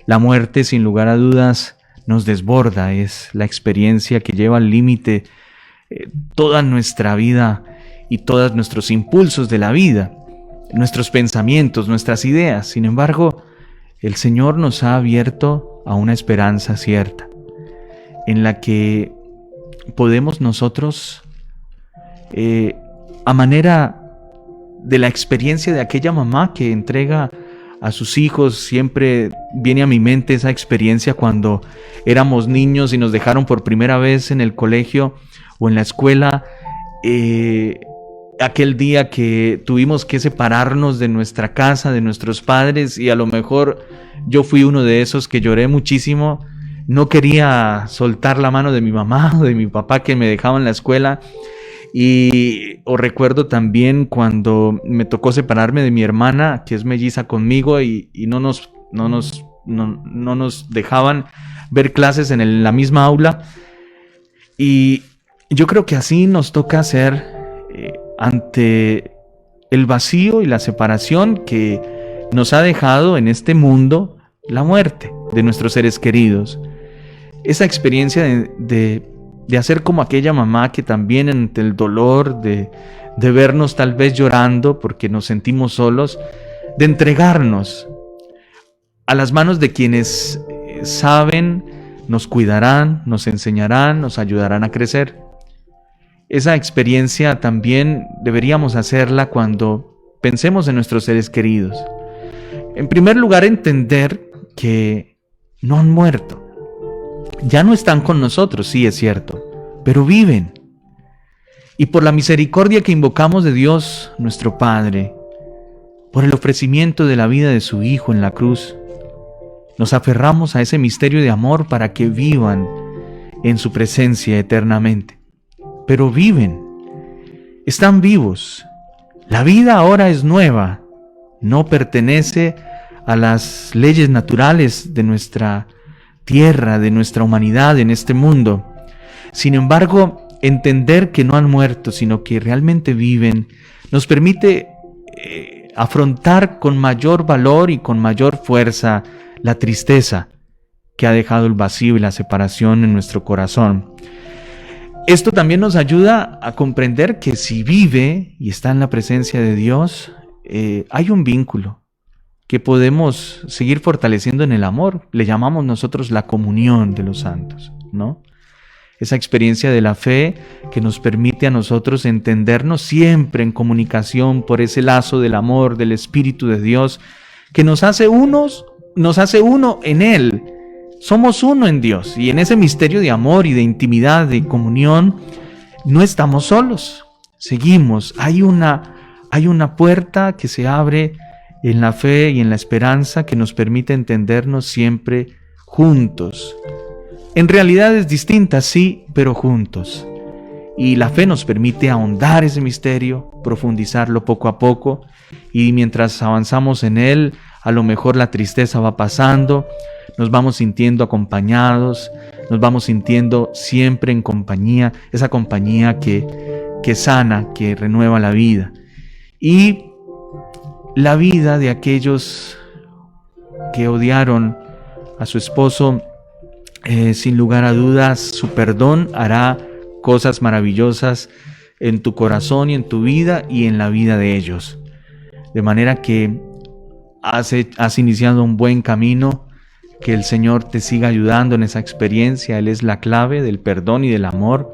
La muerte, sin lugar a dudas, nos desborda, es la experiencia que lleva al límite toda nuestra vida y todos nuestros impulsos de la vida, nuestros pensamientos, nuestras ideas. Sin embargo, el Señor nos ha abierto a una esperanza cierta, en la que podemos nosotros, a manera de la experiencia de aquella mamá que entrega a sus hijos, siempre viene a mi mente esa experiencia cuando éramos niños y nos dejaron por primera vez en el colegio o en la escuela, aquel día que tuvimos que separarnos de nuestra casa, de nuestros padres, y a lo mejor yo fui uno de esos que lloré muchísimo. No quería soltar la mano de mi mamá o de mi papá que me dejaban en la escuela. O recuerdo también cuando me tocó separarme de mi hermana, que es melliza conmigo, y no nos dejaban ver clases en la misma aula. Y yo creo que así nos toca hacer ante el vacío y la separación que nos ha dejado en este mundo la muerte de nuestros seres queridos. Esa experiencia de hacer como aquella mamá que también ante el dolor de vernos tal vez llorando porque nos sentimos solos, de entregarnos a las manos de quienes saben, nos cuidarán, nos enseñarán, nos ayudarán a crecer. Esa experiencia también deberíamos hacerla cuando pensemos en nuestros seres queridos. En primer lugar, entender que no han muerto. Ya no están con nosotros, sí es cierto, pero viven. Y por la misericordia que invocamos de Dios, nuestro Padre, por el ofrecimiento de la vida de su Hijo en la cruz, nos aferramos a ese misterio de amor para que vivan en su presencia eternamente. Pero viven, están vivos. La vida ahora es nueva, no pertenece a las leyes naturales de nuestra tierra, de nuestra humanidad en este mundo. Sin embargo, entender que no han muerto, sino que realmente viven, nos permite afrontar con mayor valor y con mayor fuerza la tristeza que ha dejado el vacío y la separación en nuestro corazón. Esto también nos ayuda a comprender que si vive y está en la presencia de Dios, hay un vínculo que podemos seguir fortaleciendo en el amor. Le llamamos nosotros la comunión de los santos, ¿no? esa experiencia de la fe que nos permite a nosotros entendernos siempre en comunicación por ese lazo del amor, del Espíritu de Dios, que nos hace uno en Él. Somos uno en Dios, y en ese misterio de amor y de intimidad, de comunión, no estamos solos. Seguimos, hay una puerta que se abre en la fe y en la esperanza que nos permite entendernos siempre juntos. En realidades distintas, sí, pero juntos. Y la fe nos permite ahondar ese misterio, profundizarlo poco a poco, y mientras avanzamos en él, a lo mejor la tristeza va pasando, nos vamos sintiendo acompañados, nos vamos sintiendo siempre en compañía, esa compañía que sana, que renueva la vida. Y la vida de aquellos que odiaron a su esposo, sin lugar a dudas, su perdón hará cosas maravillosas en tu corazón y en tu vida y en la vida de ellos. De manera que has iniciado un buen camino, que el Señor te siga ayudando en esa experiencia. Él es la clave del perdón y del amor.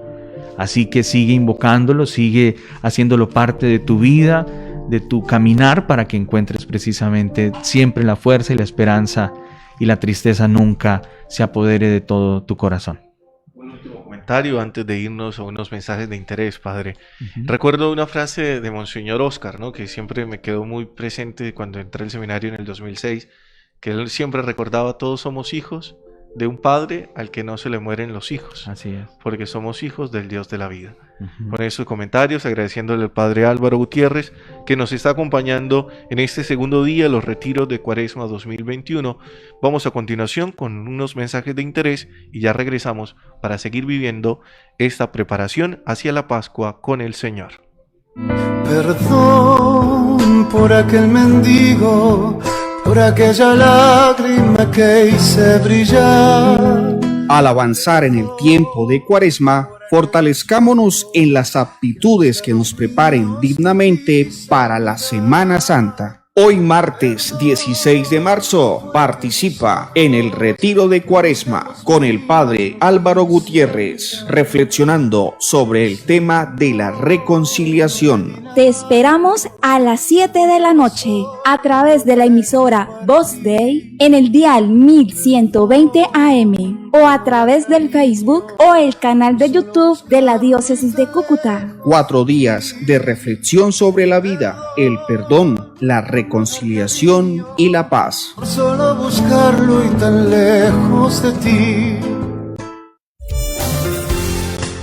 Así que sigue invocándolo, sigue haciéndolo parte de tu vida, de tu caminar, para que encuentres precisamente siempre la fuerza y la esperanza, y la tristeza nunca se apodere de todo tu corazón. Un último comentario antes de irnos a unos mensajes de interés, padre. Recuerdo una frase de Monseñor Oscar, ¿no?, que siempre me quedó muy presente cuando entré al seminario en el 2006, que él siempre recordaba: todos somos hijos de un padre al que no se le mueren los hijos. Así es. Porque somos hijos del Dios de la vida. Con esos comentarios, agradeciéndole al padre Álvaro Gutiérrez, que nos está acompañando en este segundo día de los retiros de Cuaresma 2021. Vamos a continuación con unos mensajes de interés y ya regresamos para seguir viviendo esta preparación hacia la Pascua con el Señor. Perdón por aquel mendigo, por aquella lágrima que hice brillar. Al avanzar en el tiempo de Cuaresma, fortalezcámonos en las aptitudes que nos preparen dignamente para la Semana Santa. Hoy martes 16 de marzo, participa en el Retiro de Cuaresma con el Padre Álvaro Gutiérrez, reflexionando sobre el tema de la reconciliación. Te esperamos a las 7 de la noche a través de la emisora Voz Day en el dial 1120 AM o a través del Facebook o el canal de YouTube de la Diócesis de Cúcuta. 4 días de reflexión sobre la vida, el perdón, la reconciliación y la paz. Por solo buscarlo y tan lejos de ti.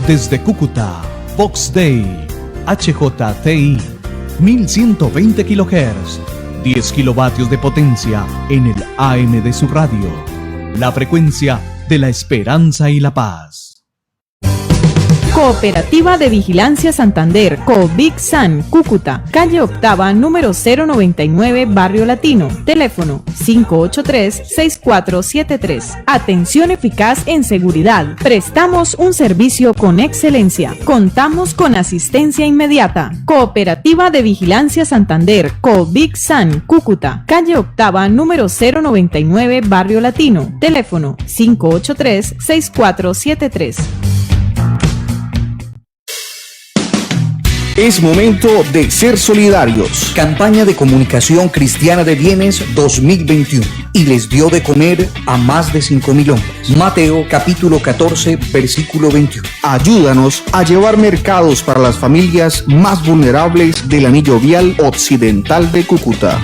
Desde Cúcuta, Vox Day, HJTI, 1120 kHz, 10 kilovatios de potencia en el AM de su radio. La frecuencia de la esperanza y la paz. Cooperativa de Vigilancia Santander, COVIC-SAN, Cúcuta, calle Octava, número 099, Barrio Latino. Teléfono 583-6473. Atención eficaz en seguridad. Prestamos un servicio con excelencia. Contamos con asistencia inmediata. Cooperativa de Vigilancia Santander, COVIC-SAN, Cúcuta, calle Octava, número 099, Barrio Latino. Teléfono 583-6473. Es momento de ser solidarios. Campaña de Comunicación Cristiana de Bienes 2021. Y les dio de comer a más de 5.000 hombres. Mateo capítulo 14 versículo 21. Ayúdanos a llevar mercados para las familias más vulnerables del anillo vial occidental de Cúcuta.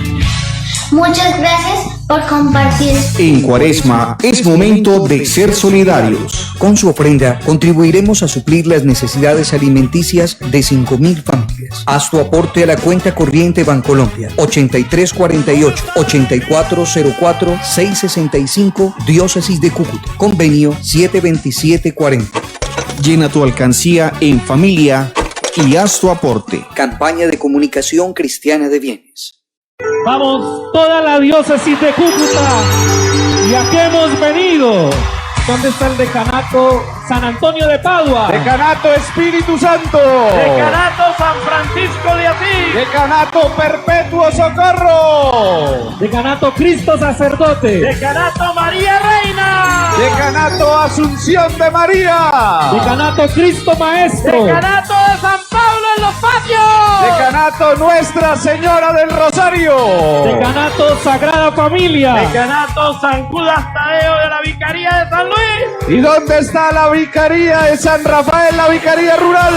Muchas gracias por compartir. En Cuaresma es momento de ser solidarios. Con su ofrenda contribuiremos a suplir las necesidades alimenticias de 5.000 familias. Haz tu aporte a la cuenta corriente Bancolombia 8348-8404-665 Diócesis de Cúcuta. Convenio 72740. Llena tu alcancía en familia y haz tu aporte. Campaña de Comunicación Cristiana de Bienes. Vamos, toda la diócesis de Cúcuta, y a qué hemos venido ¿Dónde está el decanato San Antonio de Padua? Decanato Espíritu Santo. Decanato San Francisco de Asís. Decanato Perpetuo Socorro. Decanato Cristo Sacerdote. Decanato María Reina. Decanato Asunción de María. Decanato Cristo Maestro. Decanato de San Pablo en los patios. Decanato Nuestra Señora del Rosario. Decanato Sagrada Familia. Decanato San Judas Tadeo de la Vicaría de San Luis. ¿Y dónde está la Vicaría de San Rafael, la Vicaría Rural?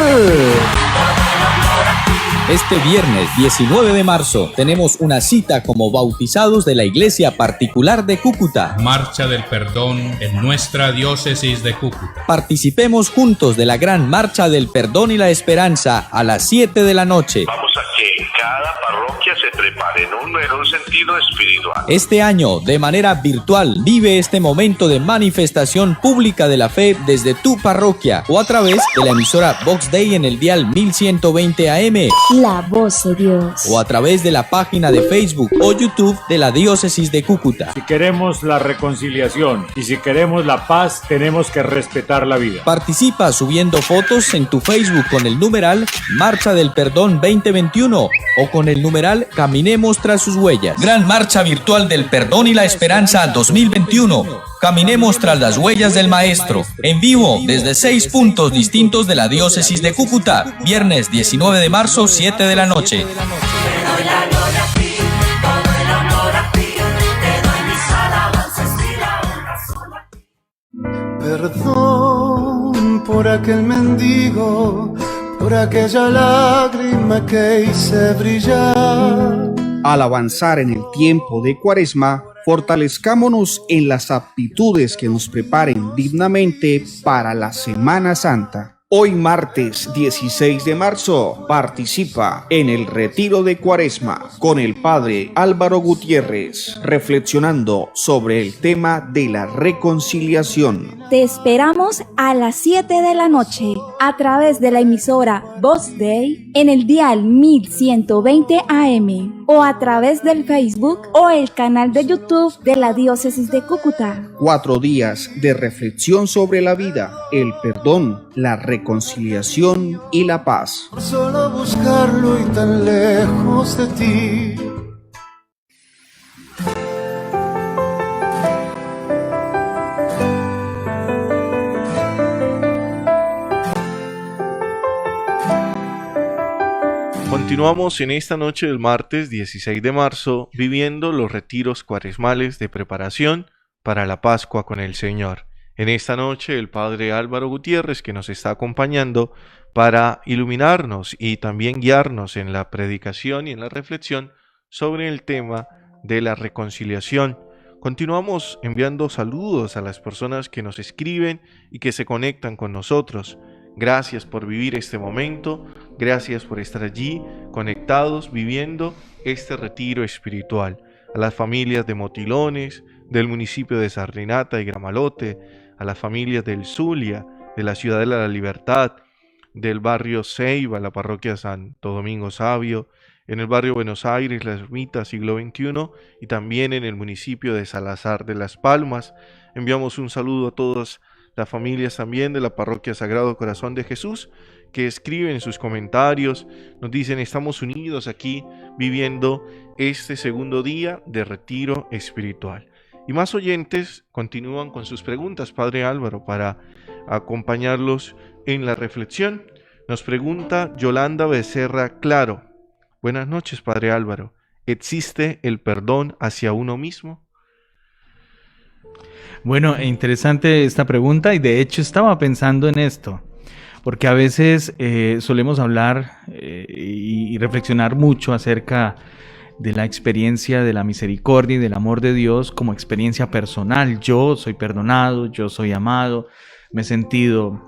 Este viernes 19 de marzo tenemos una cita como bautizados de la Iglesia Particular de Cúcuta. Marcha del Perdón en nuestra diócesis de Cúcuta. Participemos juntos de la gran Marcha del Perdón y la Esperanza a las 7 de la noche. Vamos a que cada parroquia se prepare en un sentido espiritual. Este año, de manera virtual, vive este momento de manifestación pública de la fe desde tu parroquia o a través de la emisora Vox Day en el dial 1120 AM. La voz de Dios. O a través de la página de Facebook o YouTube de la Diócesis de Cúcuta. Si queremos la reconciliación y si queremos la paz, tenemos que respetar la vida. Participa subiendo fotos en tu Facebook con el numeral Marcha del Perdón 2021 o con el numeral Caminemos tras sus huellas. Gran Marcha Virtual del Perdón y la Esperanza 2021. Caminemos tras las huellas del Maestro. En vivo desde 6 puntos distintos de la Diócesis de Cúcuta. Viernes 19 de marzo, 7 de la noche. Perdón por aquel mendigo, por aquella lágrima que hice brillar. Al avanzar en el tiempo de Cuaresma, fortalezcámonos en las aptitudes que nos preparen dignamente para la Semana Santa. Hoy martes 16 de marzo participa en el retiro de Cuaresma con el Padre Álvaro Gutiérrez, reflexionando sobre el tema de la reconciliación. Te esperamos a las 7 de la noche a través de la emisora Voz Day en el dial 1120 AM o a través del Facebook o el canal de YouTube de la Diócesis de Cúcuta. 4 días de reflexión sobre la vida, el perdón, la reconciliación y la paz. Por solo buscarlo y tan lejos de ti. Continuamos en esta noche del martes 16 de marzo viviendo los retiros cuaresmales de preparación para la Pascua con el Señor. En esta noche el Padre Álvaro Gutiérrez, que nos está acompañando para iluminarnos y también guiarnos en la predicación y en la reflexión sobre el tema de la reconciliación. Continuamos enviando saludos a las personas que nos escriben y que se conectan con nosotros. Gracias por vivir este momento, gracias por estar allí conectados viviendo este retiro espiritual. A las familias de Motilones, del municipio de Sardinata y Gramalote, a las familias del Zulia, de la Ciudad de la Libertad, del barrio Ceiba, la parroquia Santo Domingo Sabio, en el barrio Buenos Aires, La Ermita, siglo XXI, y también en el municipio de Salazar de las Palmas. Enviamos un saludo a todas las familias también de la parroquia Sagrado Corazón de Jesús, que escriben sus comentarios, nos dicen: estamos unidos aquí viviendo este segundo día de retiro espiritual. Y más oyentes continúan con sus preguntas, Padre Álvaro, para acompañarlos en la reflexión. Nos pregunta Yolanda Becerra Claro. Buenas noches, Padre Álvaro. ¿Existe el perdón hacia uno mismo? Bueno, interesante esta pregunta, y de hecho estaba pensando en esto, porque a veces solemos hablar y reflexionar mucho acerca de la experiencia de la misericordia y del amor de Dios como experiencia personal. Yo soy perdonado, yo soy amado, me he sentido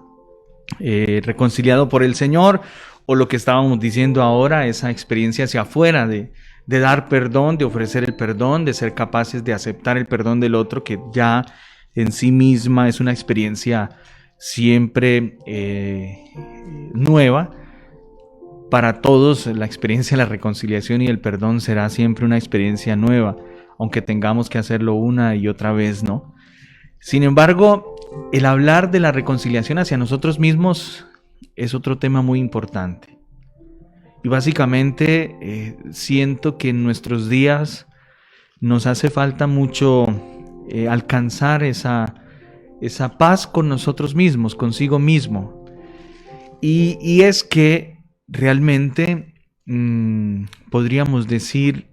reconciliado por el Señor, o lo que estábamos diciendo ahora, esa experiencia hacia afuera de dar perdón, de ofrecer el perdón, de ser capaces de aceptar el perdón del otro, que ya en sí misma es una experiencia siempre nueva. Para todos la experiencia de la reconciliación y el perdón será siempre una experiencia nueva, aunque tengamos que hacerlo una y otra vez, ¿no? Sin embargo, el hablar de la reconciliación hacia nosotros mismos es otro tema muy importante. Y básicamente siento que en nuestros días nos hace falta mucho alcanzar esa paz con nosotros mismos, consigo mismo. Y es que realmente podríamos decir,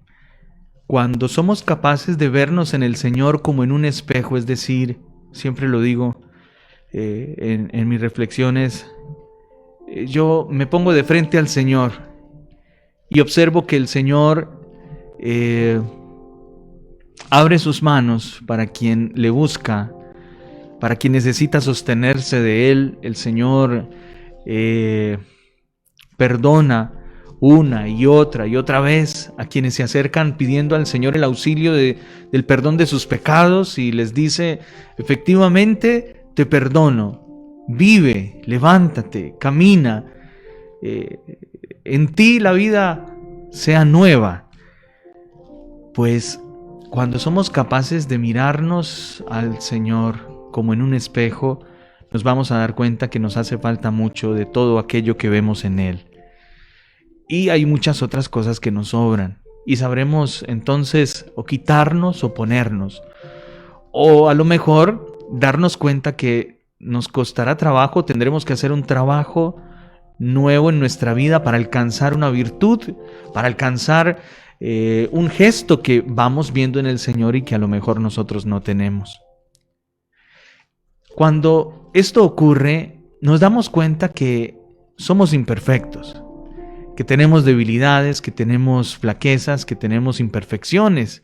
cuando somos capaces de vernos en el Señor como en un espejo, es decir, siempre lo digo en mis reflexiones, yo me pongo de frente al Señor y observo que el Señor abre sus manos para quien le busca, para quien necesita sostenerse de Él. El Señor perdona una y otra vez a quienes se acercan pidiendo al Señor el auxilio del perdón de sus pecados, y les dice: efectivamente te perdono, vive, levántate, camina, en ti la vida sea nueva. Pues cuando somos capaces de mirarnos al Señor como en un espejo, nos vamos a dar cuenta que nos hace falta mucho de todo aquello que vemos en Él. Y hay muchas otras cosas que nos sobran. Y sabremos entonces o quitarnos o ponernos. O a lo mejor darnos cuenta que nos costará trabajo, tendremos que hacer un trabajo nuevo en nuestra vida para alcanzar una virtud, para alcanzar un gesto que vamos viendo en el Señor y que a lo mejor nosotros no tenemos. Cuando esto ocurre, nos damos cuenta que somos imperfectos, que tenemos debilidades, que tenemos flaquezas, que tenemos imperfecciones,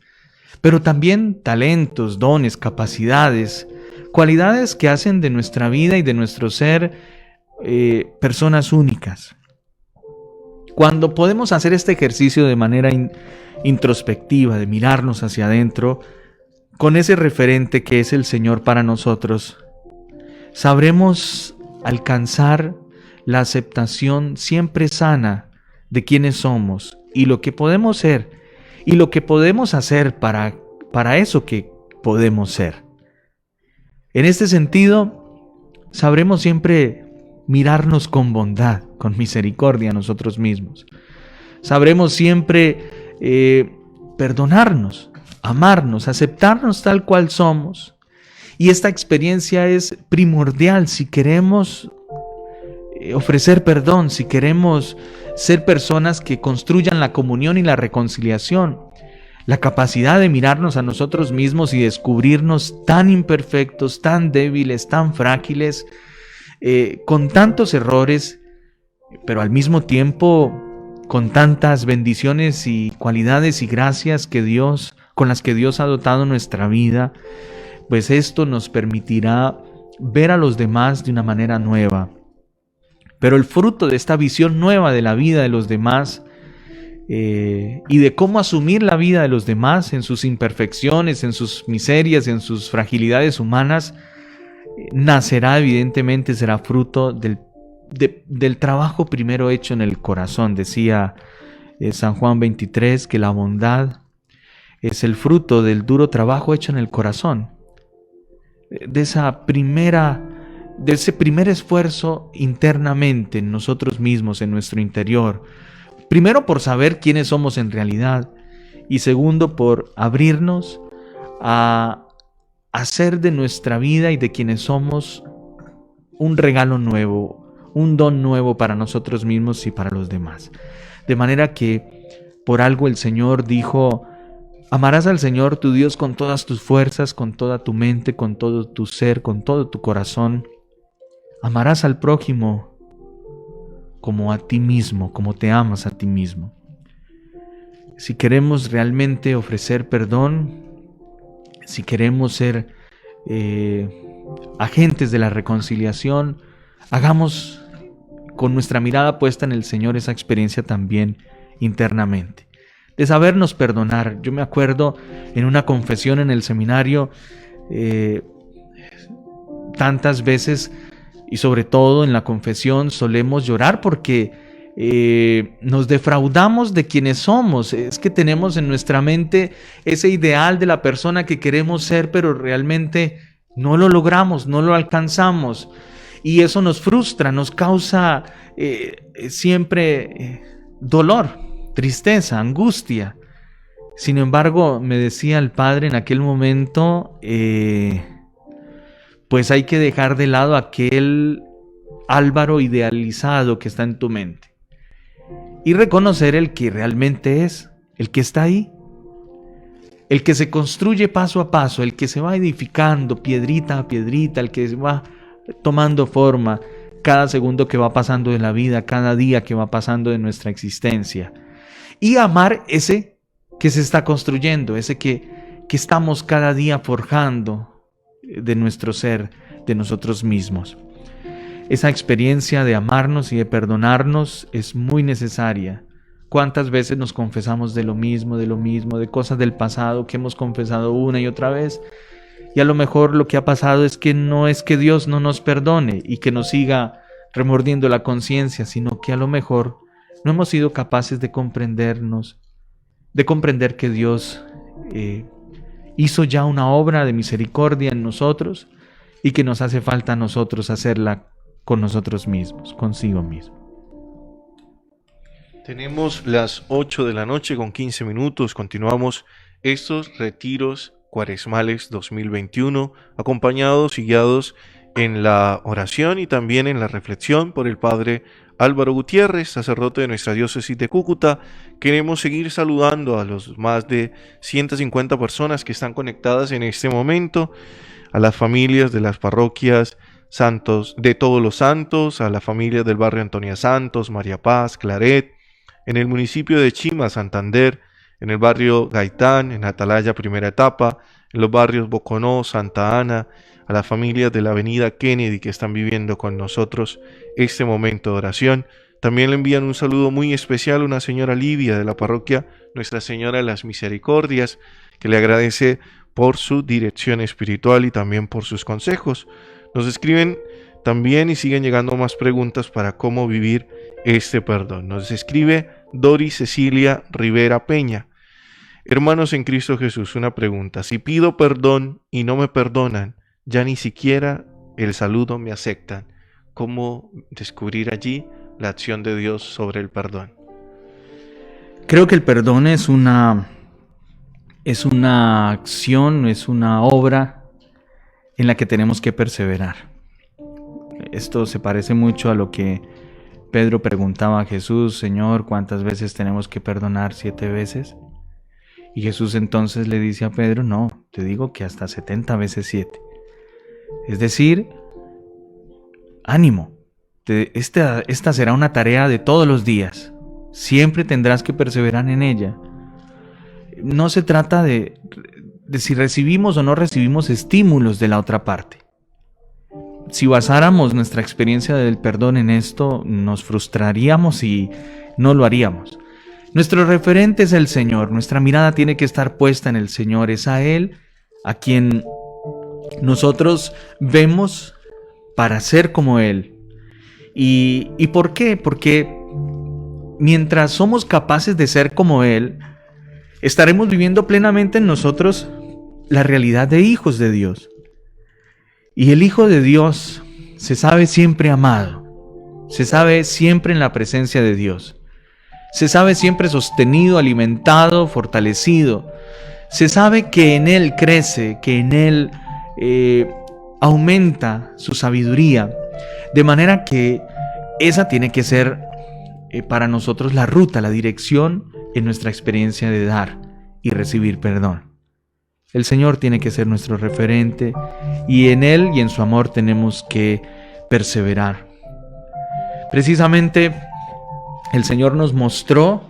pero también talentos, dones, capacidades, cualidades que hacen de nuestra vida y de nuestro ser personas únicas. Cuando podemos hacer este ejercicio de manera introspectiva, de mirarnos hacia adentro, con ese referente que es el Señor para nosotros, sabremos alcanzar la aceptación siempre sana de quienes somos y lo que podemos ser y lo que podemos hacer para eso que podemos ser. En este sentido, sabremos siempre mirarnos con bondad, con misericordia a nosotros mismos. Sabremos siempre perdonarnos, amarnos, aceptarnos tal cual somos. Y esta experiencia es primordial si queremos ofrecer perdón, si queremos ser personas que construyan la comunión y la reconciliación. La capacidad de mirarnos a nosotros mismos y descubrirnos tan imperfectos, tan débiles, tan frágiles, con tantos errores, pero al mismo tiempo con tantas bendiciones y cualidades y gracias con las que Dios ha dotado nuestra vida, pues esto nos permitirá ver a los demás de una manera nueva. Pero el fruto de esta visión nueva de la vida de los demás y de cómo asumir la vida de los demás en sus imperfecciones, en sus miserias, en sus fragilidades humanas, nacerá evidentemente, será fruto del trabajo primero hecho en el corazón. Decía San Juan 23 que la bondad es el fruto del duro trabajo hecho en el corazón, de ese primer esfuerzo internamente en nosotros mismos, en nuestro interior. Primero, por saber quiénes somos en realidad, y segundo, por abrirnos a hacer de nuestra vida y de quienes somos un regalo nuevo, un don nuevo para nosotros mismos y para los demás. De manera que por algo el Señor dijo: amarás al Señor tu Dios con todas tus fuerzas, con toda tu mente, con todo tu ser, con todo tu corazón. Amarás al prójimo como a ti mismo, como te amas a ti mismo. Si queremos realmente ofrecer perdón, si queremos ser agentes de la reconciliación, hagamos con nuestra mirada puesta en el Señor esa experiencia también internamente, de sabernos perdonar. Yo me acuerdo en una confesión en el seminario, tantas veces, y sobre todo en la confesión, solemos llorar porque nos defraudamos de quienes somos. Es que tenemos en nuestra mente ese ideal de la persona que queremos ser, pero realmente no lo logramos, no lo alcanzamos, y eso nos frustra, nos causa siempre dolor, tristeza, angustia. Sin embargo, me decía el Padre en aquel momento, pues hay que dejar de lado aquel Álvaro idealizado que está en tu mente y reconocer el que realmente es, el que está ahí, el que se construye paso a paso, el que se va edificando piedrita a piedrita, el que va tomando forma cada segundo que va pasando de la vida, cada día que va pasando de nuestra existencia, y amar ese que se está construyendo, ese que estamos cada día forjando de nuestro ser, de nosotros mismos. Esa experiencia de amarnos y de perdonarnos es muy necesaria. ¿Cuántas veces nos confesamos de lo mismo, de cosas del pasado que hemos confesado una y otra vez? Y a lo mejor lo que ha pasado es que no es que Dios no nos perdone y que nos siga remordiendo la conciencia, sino que a lo mejor no hemos sido capaces de comprendernos, de comprender que Dios hizo ya una obra de misericordia en nosotros y que nos hace falta a nosotros hacerla con nosotros mismos, consigo mismo. Tenemos las 8 de la noche con 15 minutos. Continuamos estos retiros cuaresmales 2021, acompañados y guiados en la oración y también en la reflexión por el Padre Álvaro Gutiérrez, sacerdote de nuestra diócesis de Cúcuta. Queremos seguir saludando a los más de 150 personas que están conectadas en este momento, a las familias de las parroquias Santos de Todos los Santos, a la familia del barrio Antonia Santos, María Paz, Claret, en el municipio de Chima, Santander, en el barrio Gaitán, en Atalaya Primera Etapa, en los barrios Boconó, Santa Ana, a las familias de la avenida Kennedy que están viviendo con nosotros este momento de oración. También le envían un saludo muy especial a una señora Livia de la parroquia Nuestra Señora de las Misericordias, que le agradece por su dirección espiritual y también por sus consejos. Nos escriben también y siguen llegando más preguntas para cómo vivir este perdón. Nos escribe Dori Cecilia Rivera Peña. Hermanos en Cristo Jesús, una pregunta. Si pido perdón y no me perdonan, ya ni siquiera el saludo me aceptan. ¿Cómo descubrir allí la acción de Dios sobre el perdón? Creo que el perdón es una acción, es una obra en la que tenemos que perseverar. Esto se parece mucho a lo que Pedro preguntaba a Jesús: Señor, ¿cuántas veces tenemos que perdonar? 7 veces. Y Jesús entonces le dice a Pedro: no, te digo que hasta 70 veces 7. Es decir, ánimo, esta será una tarea de todos los días. Siempre tendrás que perseverar en ella. No se trata de si recibimos o no recibimos estímulos de la otra parte. Si basáramos nuestra experiencia del perdón en esto, nos frustraríamos y no lo haríamos. Nuestro referente es el Señor. Nuestra mirada tiene que estar puesta en el Señor. Es a Él a quien nosotros vemos para ser como Él. ¿Y por qué? Porque mientras somos capaces de ser como Él, estaremos viviendo plenamente en nosotros la realidad de hijos de Dios. Y el Hijo de Dios se sabe siempre amado, se sabe siempre en la presencia de Dios, se sabe siempre sostenido, alimentado, fortalecido, se sabe que en Él crece, que en Él aumenta su sabiduría, de manera que esa tiene que ser para nosotros la ruta, la dirección en nuestra experiencia de dar y recibir perdón. El Señor tiene que ser nuestro referente y en Él y en su amor tenemos que perseverar. Precisamente el Señor nos mostró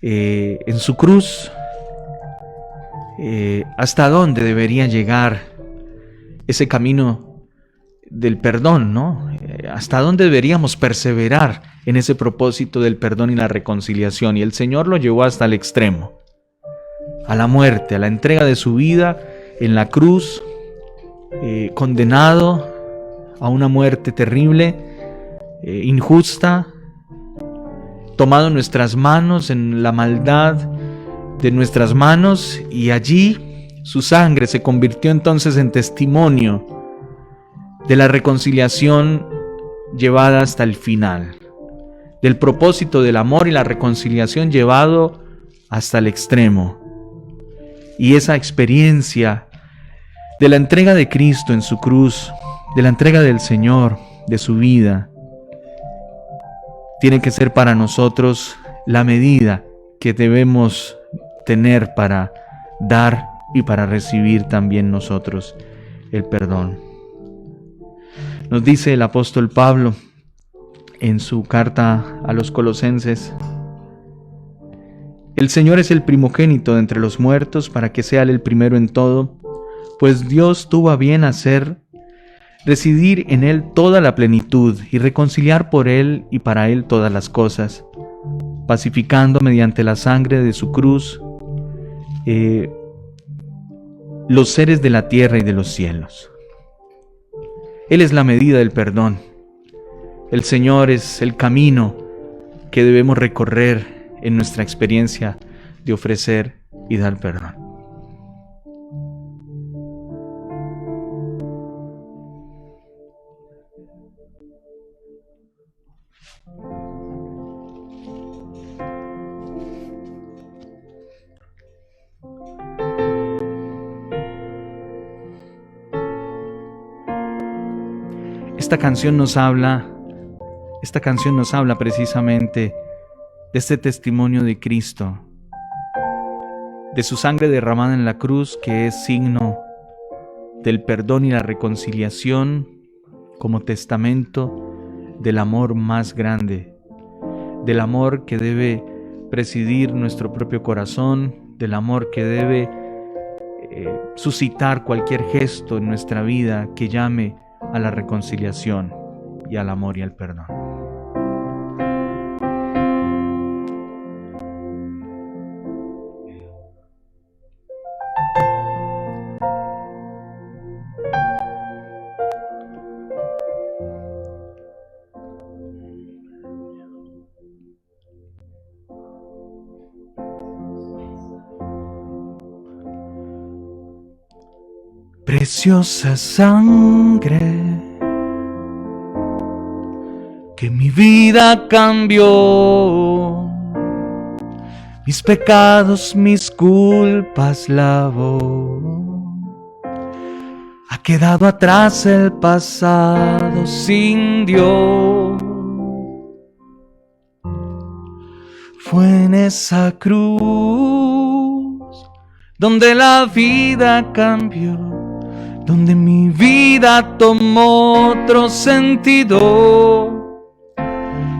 en su cruz hasta dónde debería llegar ese camino del perdón, ¿no? Hasta dónde deberíamos perseverar en ese propósito del perdón y la reconciliación. Y el Señor lo llevó hasta el extremo, a la muerte, a la entrega de su vida en la cruz, condenado a una muerte terrible, injusta, tomado en nuestras manos, en la maldad de nuestras manos, y allí Su sangre se convirtió entonces en testimonio de la reconciliación llevada hasta el final, del propósito del amor y la reconciliación llevado hasta el extremo. Y esa experiencia de la entrega de Cristo en su cruz, de la entrega del Señor, de su vida, tiene que ser para nosotros la medida que debemos tener para dar y para recibir también nosotros el perdón. Nos dice el apóstol Pablo en su carta a los Colosenses: el Señor es el primogénito de entre los muertos, para que sea Él el primero en todo, pues Dios tuvo a bien hacer residir en Él toda la plenitud y reconciliar por Él y para Él todas las cosas, pacificando mediante la sangre de su cruz los seres de la tierra y de los cielos. Él es la medida del perdón. El Señor es el camino que debemos recorrer en nuestra experiencia de ofrecer y dar perdón. Esta canción nos habla precisamente de este testimonio de Cristo, de su sangre derramada en la cruz, que es signo del perdón y la reconciliación, como testamento del amor más grande, del amor que debe presidir nuestro propio corazón, del amor que debe suscitar cualquier gesto en nuestra vida que llame a la reconciliación y al amor y al perdón. Preciosa sangre que mi vida cambió, mis pecados, mis culpas lavó. Ha quedado atrás el pasado sin Dios. Fue en esa cruz donde la vida cambió, donde mi vida tomó otro sentido,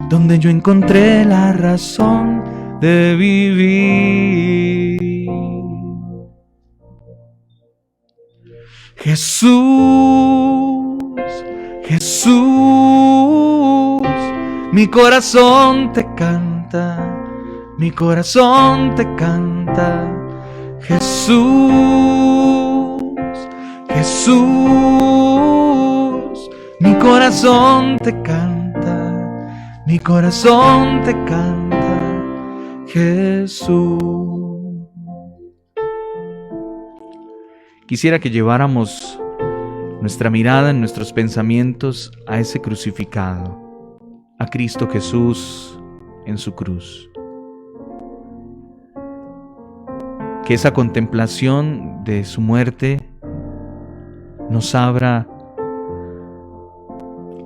donde yo encontré la razón de vivir. Jesús, Jesús, mi corazón te canta, mi corazón te canta. Jesús, Jesús, mi corazón te canta, mi corazón te canta, Jesús. Quisiera que lleváramos nuestra mirada, en nuestros pensamientos, a ese crucificado, a Cristo Jesús en su cruz. Que esa contemplación de su muerte nos abra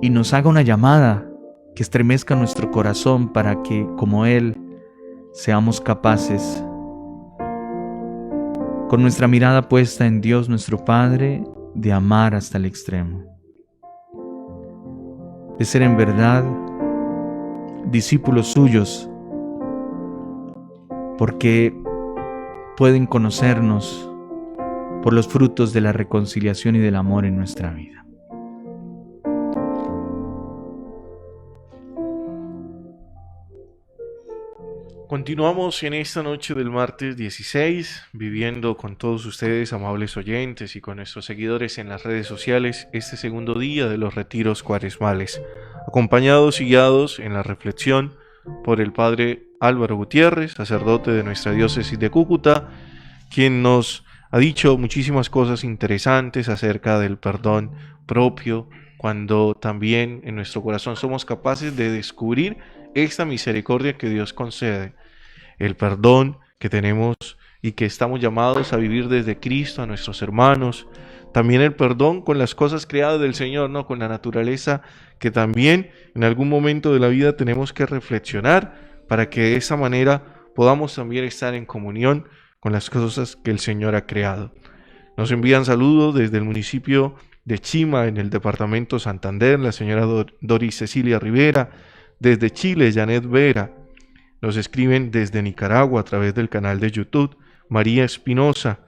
y nos haga una llamada que estremezca nuestro corazón para que, como Él, seamos capaces, con nuestra mirada puesta en Dios nuestro Padre, de amar hasta el extremo, de ser en verdad discípulos suyos, porque pueden conocernos por los frutos de la reconciliación y del amor en nuestra vida. Continuamos en esta noche del martes 16, viviendo con todos ustedes, amables oyentes, y con nuestros seguidores en las redes sociales, este segundo día de los retiros cuaresmales, acompañados y guiados en la reflexión por el Padre Álvaro Gutiérrez, sacerdote de nuestra diócesis de Cúcuta, quien nos ha dicho muchísimas cosas interesantes acerca del perdón propio, cuando también en nuestro corazón somos capaces de descubrir esta misericordia que Dios concede, el perdón que tenemos y que estamos llamados a vivir desde Cristo a nuestros hermanos, también el perdón con las cosas creadas del Señor, ¿no? Con la naturaleza, que también en algún momento de la vida tenemos que reflexionar para que de esa manera podamos también estar en comunión con las cosas que el Señor ha creado. Nos envían saludos desde el municipio de Chima, en el departamento Santander, la señora Doris Cecilia Rivera, desde Chile, Janet Vera, nos escriben desde Nicaragua a través del canal de YouTube, María Espinosa,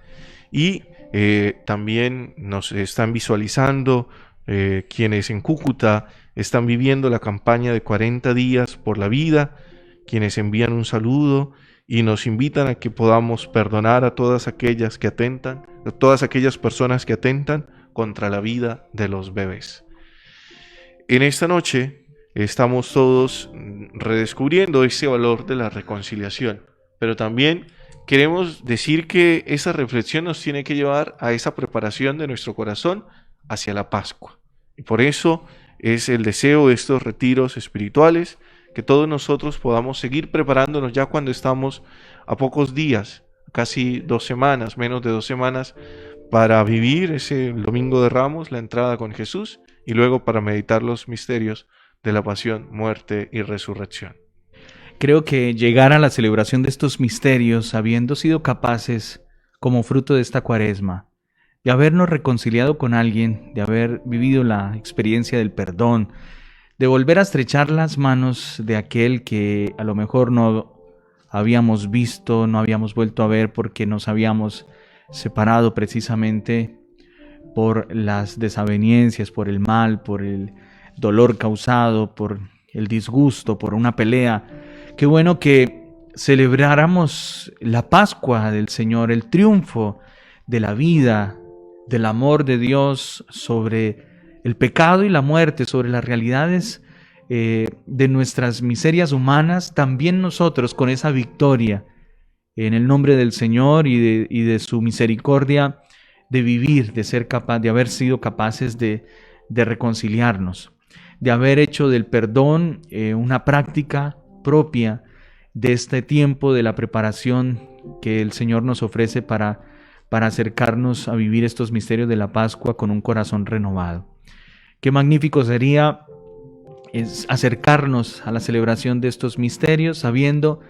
y también nos están visualizando quienes en Cúcuta están viviendo la campaña de 40 días por la vida, quienes envían un saludo y nos invitan a que podamos perdonar a todas aquellas que atentan, a todas aquellas personas que atentan contra la vida de los bebés. En esta noche estamos todos redescubriendo ese valor de la reconciliación, pero también queremos decir que esa reflexión nos tiene que llevar a esa preparación de nuestro corazón hacia la Pascua. Y por eso es el deseo de estos retiros espirituales, que todos nosotros podamos seguir preparándonos ya cuando estamos a pocos días, casi 2 semanas, menos de 2 semanas, para vivir ese Domingo de Ramos, la entrada con Jesús, y luego para meditar los misterios de la pasión, muerte y resurrección. Creo que llegar a la celebración de estos misterios, habiendo sido capaces, como fruto de esta Cuaresma, de habernos reconciliado con alguien, de haber vivido la experiencia del perdón, de volver a estrechar las manos de aquel que a lo mejor no habíamos visto, no habíamos vuelto a ver porque nos habíamos separado precisamente por las desavenencias, por el mal, por el dolor causado, por el disgusto, por una pelea. Qué bueno que celebráramos la Pascua del Señor, el triunfo de la vida, del amor de Dios sobre el pecado y la muerte, sobre las realidades de nuestras miserias humanas, también nosotros con esa victoria en el nombre del Señor y de su misericordia, de vivir, de ser capaz, de haber sido capaces de reconciliarnos, de haber hecho del perdón una práctica propia de este tiempo de la preparación que el Señor nos ofrece para acercarnos a vivir estos misterios de la Pascua con un corazón renovado. Qué magnífico sería acercarnos a la celebración de estos misterios sabiendo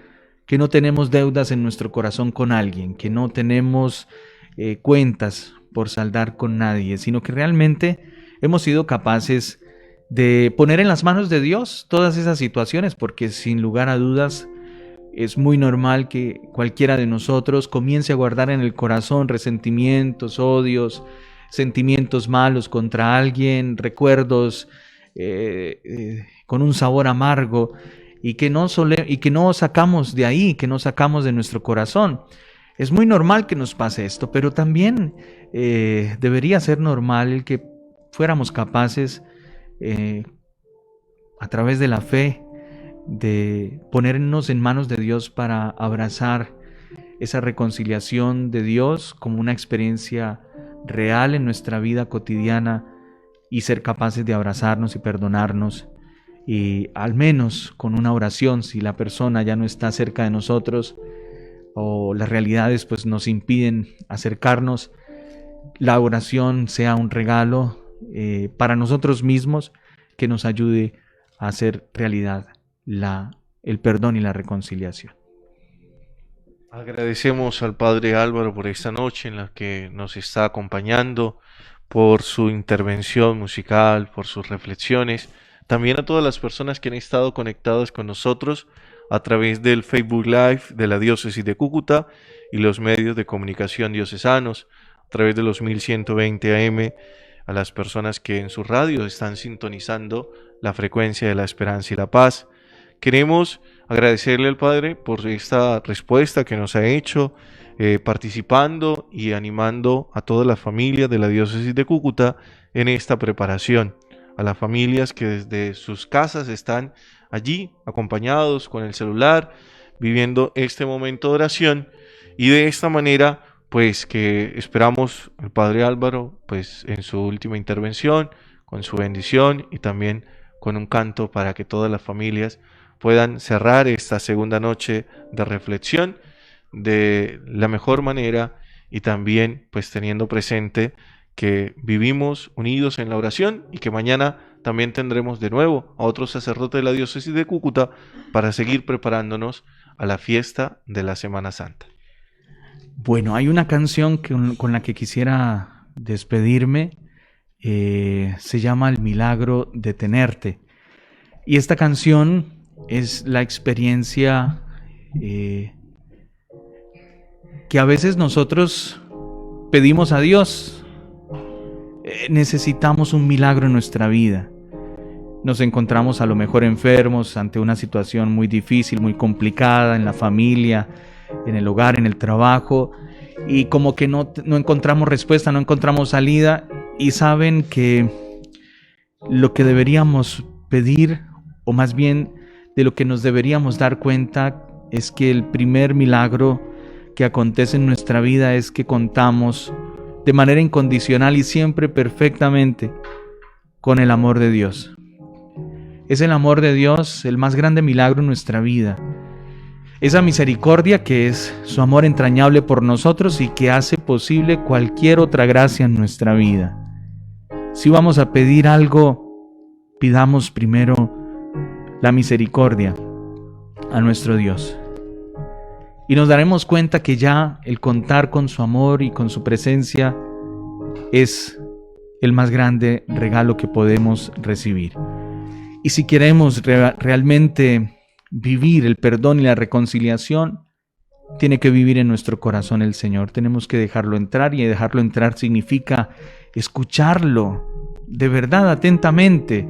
que no tenemos deudas en nuestro corazón con alguien, que no tenemos cuentas por saldar con nadie, sino que realmente hemos sido capaces de poner en las manos de Dios todas esas situaciones, porque sin lugar a dudas es muy normal que cualquiera de nosotros comience a guardar en el corazón resentimientos, odios, sentimientos malos contra alguien, recuerdos con un sabor amargo y que no sacamos de ahí, que no sacamos de nuestro corazón. Es muy normal que nos pase esto, pero también debería ser normal el que fuéramos capaces a través de la fe de ponernos en manos de Dios para abrazar esa reconciliación de Dios como una experiencia real en nuestra vida cotidiana y ser capaces de abrazarnos y perdonarnos, y al menos con una oración, si la persona ya no está cerca de nosotros o las realidades pues nos impiden acercarnos, la oración sea un regalo para nosotros mismos que nos ayude a hacer realidad el perdón y la reconciliación. Agradecemos al Padre Álvaro por esta noche en la que nos está acompañando, por su intervención musical, por sus reflexiones. También a todas las personas que han estado conectadas con nosotros a través del Facebook Live de la Diócesis de Cúcuta y los medios de comunicación diocesanos, a través de los 1120 AM, a las personas que en sus radios están sintonizando la frecuencia de la esperanza y la paz. Queremos agradecerle al Padre por esta respuesta que nos ha hecho, participando y animando a todas las familias de la Diócesis de Cúcuta en esta preparación, a las familias que desde sus casas están allí acompañados con el celular, viviendo este momento de oración, y de esta manera pues que esperamos el Padre Álvaro, pues en su última intervención, con su bendición y también con un canto para que todas las familias puedan cerrar esta segunda noche de reflexión de la mejor manera y también pues teniendo presente que vivimos unidos en la oración y que mañana también tendremos de nuevo a otro sacerdote de la diócesis de Cúcuta para seguir preparándonos a la fiesta de la Semana Santa. Bueno, hay una canción con la que quisiera despedirme, se llama El Milagro de Tenerte. Y esta canción es la experiencia que a veces nosotros pedimos a Dios. Necesitamos un milagro en nuestra vida. Nos encontramos a lo mejor enfermos ante una situación muy difícil, muy complicada en la familia, en el hogar, en el trabajo, y como que no encontramos respuesta, no encontramos salida, y saben que lo que deberíamos pedir, o más bien de lo que nos deberíamos dar cuenta, es que el primer milagro que acontece en nuestra vida es que contamos de manera incondicional y siempre perfectamente con el amor de Dios. Es el amor de Dios el más grande milagro en nuestra vida. Esa misericordia que es su amor entrañable por nosotros y que hace posible cualquier otra gracia en nuestra vida. Si vamos a pedir algo, pidamos primero la misericordia a nuestro Dios. Y nos daremos cuenta que ya el contar con su amor y con su presencia es el más grande regalo que podemos recibir. Y si queremos realmente vivir el perdón y la reconciliación, tiene que vivir en nuestro corazón el Señor. Tenemos que dejarlo entrar, y dejarlo entrar significa escucharlo de verdad atentamente,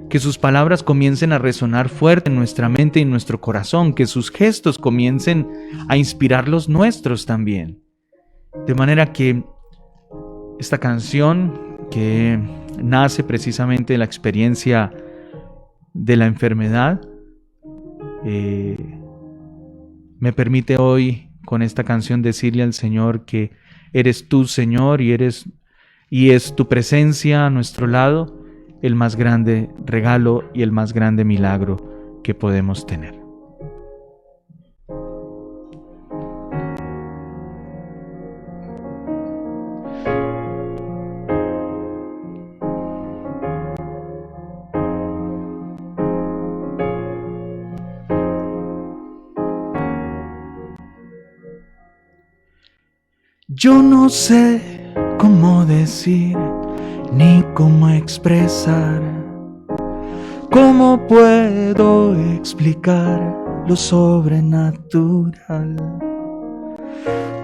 que sus palabras comiencen a resonar fuerte en nuestra mente y en nuestro corazón, que sus gestos comiencen a inspirar los nuestros también. De manera que esta canción, que nace precisamente de la experiencia de la enfermedad, me permite hoy con esta canción decirle al Señor que eres tú, Señor, y es tu presencia a nuestro lado el más grande regalo y el más grande milagro que podemos tener. Yo no sé cómo decir ni cómo expresar, cómo puedo explicar lo sobrenatural,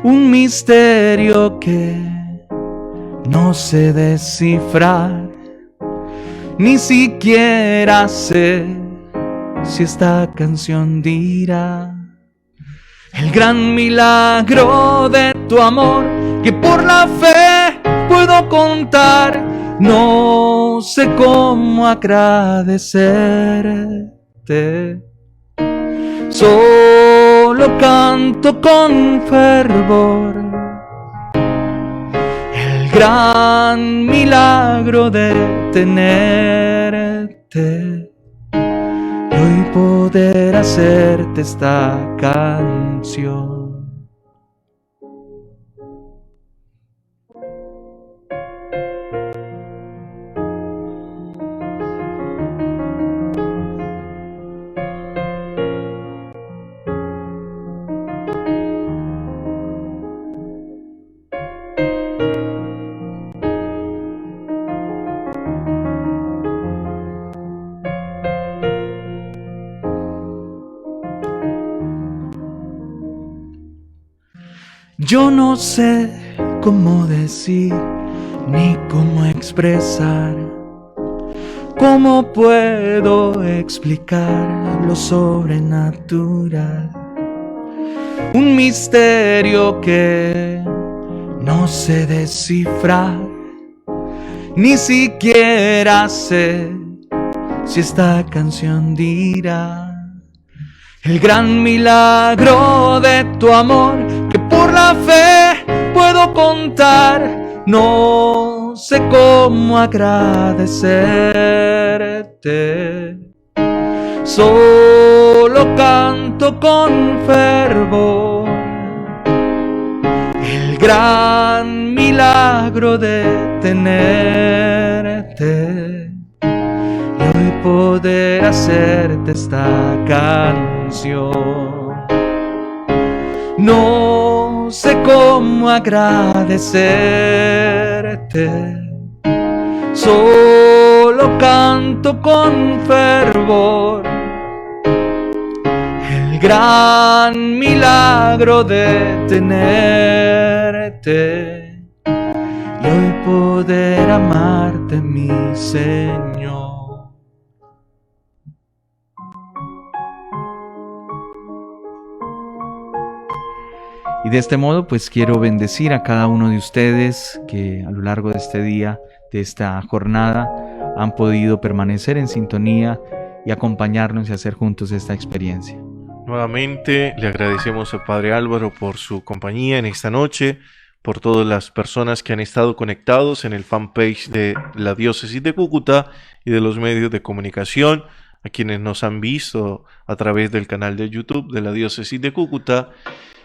un misterio que no sé descifrar, ni siquiera sé si esta canción dirá el gran milagro de tu amor, que por la fe puedo contar. No sé cómo agradecerte, solo canto con fervor el gran milagro de tenerte y hoy poder hacerte esta canción. Yo no sé cómo decir ni cómo expresar, cómo puedo explicar lo sobrenatural, un misterio que no sé descifrar, ni siquiera sé si esta canción dirá el gran milagro de tu amor, que por la fe puedo contar, no sé cómo agradecerte. Solo canto con fervor el gran milagro de tenerte y hoy poder hacerte esta canción. No sé cómo agradecerte, solo canto con fervor el gran milagro de tenerte y hoy poder amarte, mi Señor. Y de este modo pues quiero bendecir a cada uno de ustedes que a lo largo de este día, de esta jornada, han podido permanecer en sintonía y acompañarnos y hacer juntos esta experiencia. Nuevamente le agradecemos al Padre Álvaro por su compañía en esta noche, por todas las personas que han estado conectados en el fanpage de la Diócesis de Cúcuta y de los medios de comunicación, a quienes nos han visto a través del canal de YouTube de la Diócesis de Cúcuta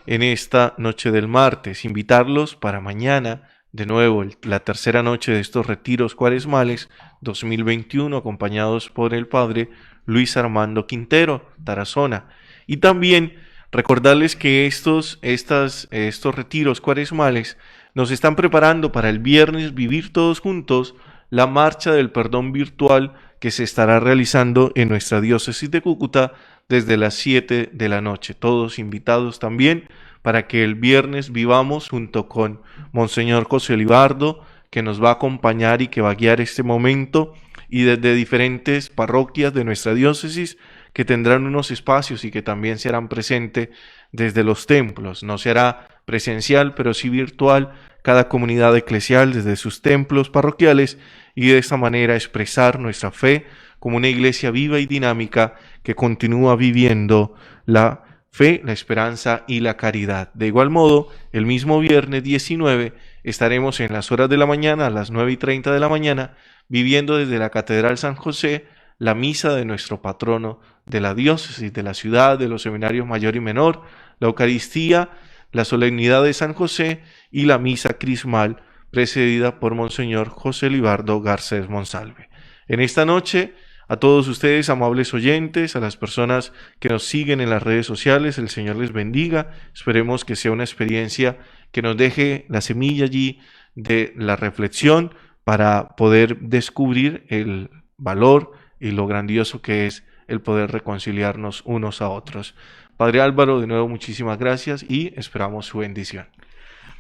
en esta noche del martes. Invitarlos para mañana, de nuevo, la tercera noche de estos retiros cuaresmales 2021, acompañados por el Padre Luis Armando Quintero, Tarazona. Y también recordarles que estos retiros cuaresmales nos están preparando para el viernes vivir todos juntos la Marcha del Perdón virtual que se estará realizando en nuestra Diócesis de Cúcuta desde las 7 de la noche. Todos invitados también para que el viernes vivamos junto con Monseñor José Libardo, que nos va a acompañar y que va a guiar este momento, y desde diferentes parroquias de nuestra diócesis que tendrán unos espacios y que también se harán presente desde los templos. No será presencial, pero sí virtual, cada comunidad eclesial desde sus templos parroquiales, y de esta manera expresar nuestra fe como una iglesia viva y dinámica que continúa viviendo la fe, la esperanza y la caridad. De igual modo, el mismo viernes 19 estaremos en las horas de la mañana, a las 9:30 de la mañana, viviendo desde la Catedral San José la misa de nuestro patrono de la diócesis, de la ciudad, de los seminarios mayor y menor, la Eucaristía, la solemnidad de San José y la misa crismal precedida por Monseñor José Libardo Garcés Monsalve. En esta noche, a todos ustedes, amables oyentes, a las personas que nos siguen en las redes sociales, el Señor les bendiga. Esperemos que sea una experiencia que nos deje la semilla allí de la reflexión para poder descubrir el valor y lo grandioso que es el poder reconciliarnos unos a otros. Padre Álvaro, de nuevo muchísimas gracias y esperamos su bendición.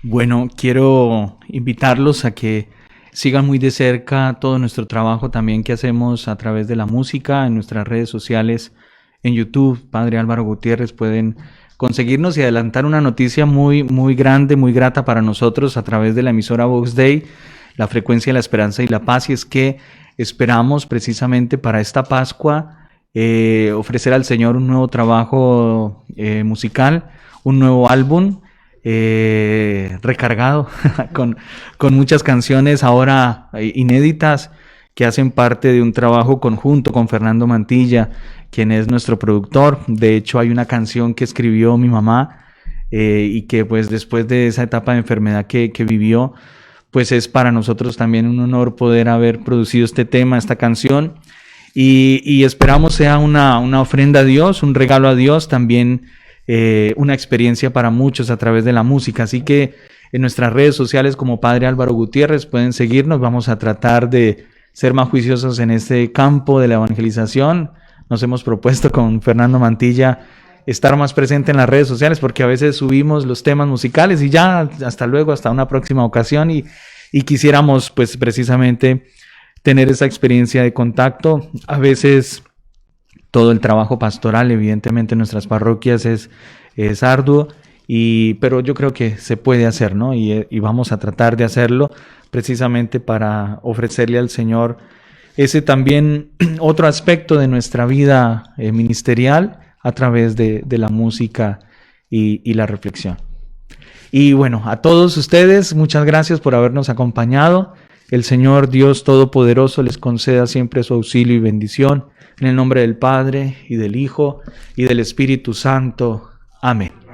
Bueno, quiero invitarlos a que sigan muy de cerca todo nuestro trabajo también que hacemos a través de la música en nuestras redes sociales, en YouTube, Padre Álvaro Gutiérrez. Pueden conseguirnos y adelantar una noticia muy, muy grande, muy grata para nosotros a través de la emisora Vox Day, la frecuencia de la esperanza y la paz, y es que esperamos precisamente para esta Pascua ofrecer al Señor un nuevo trabajo musical, un nuevo álbum recargado con muchas canciones ahora inéditas que hacen parte de un trabajo conjunto con Fernando Mantilla, quien es nuestro productor. De hecho, hay una canción que escribió mi mamá y que pues después de esa etapa de enfermedad que vivió, pues es para nosotros también un honor poder haber producido este tema, esta canción, y esperamos sea una ofrenda a Dios, un regalo a Dios, también una experiencia para muchos a través de la música. Así que en nuestras redes sociales como Padre Álvaro Gutiérrez pueden seguirnos. Vamos a tratar de ser más juiciosos en este campo de la evangelización. Nos hemos propuesto con Fernando Mantilla estar más presente en las redes sociales, porque a veces subimos los temas musicales y ya, hasta luego, hasta una próxima ocasión, y quisiéramos pues precisamente tener esa experiencia de contacto. A veces todo el trabajo pastoral, evidentemente, en nuestras parroquias es arduo, pero yo creo que se puede hacer, ¿no? Y vamos a tratar de hacerlo precisamente para ofrecerle al Señor ese también otro aspecto de nuestra vida ministerial a través de la música y la reflexión. Y bueno, a todos ustedes, muchas gracias por habernos acompañado. El Señor Dios Todopoderoso les conceda siempre su auxilio y bendición. En el nombre del Padre, y del Hijo, y del Espíritu Santo. Amén.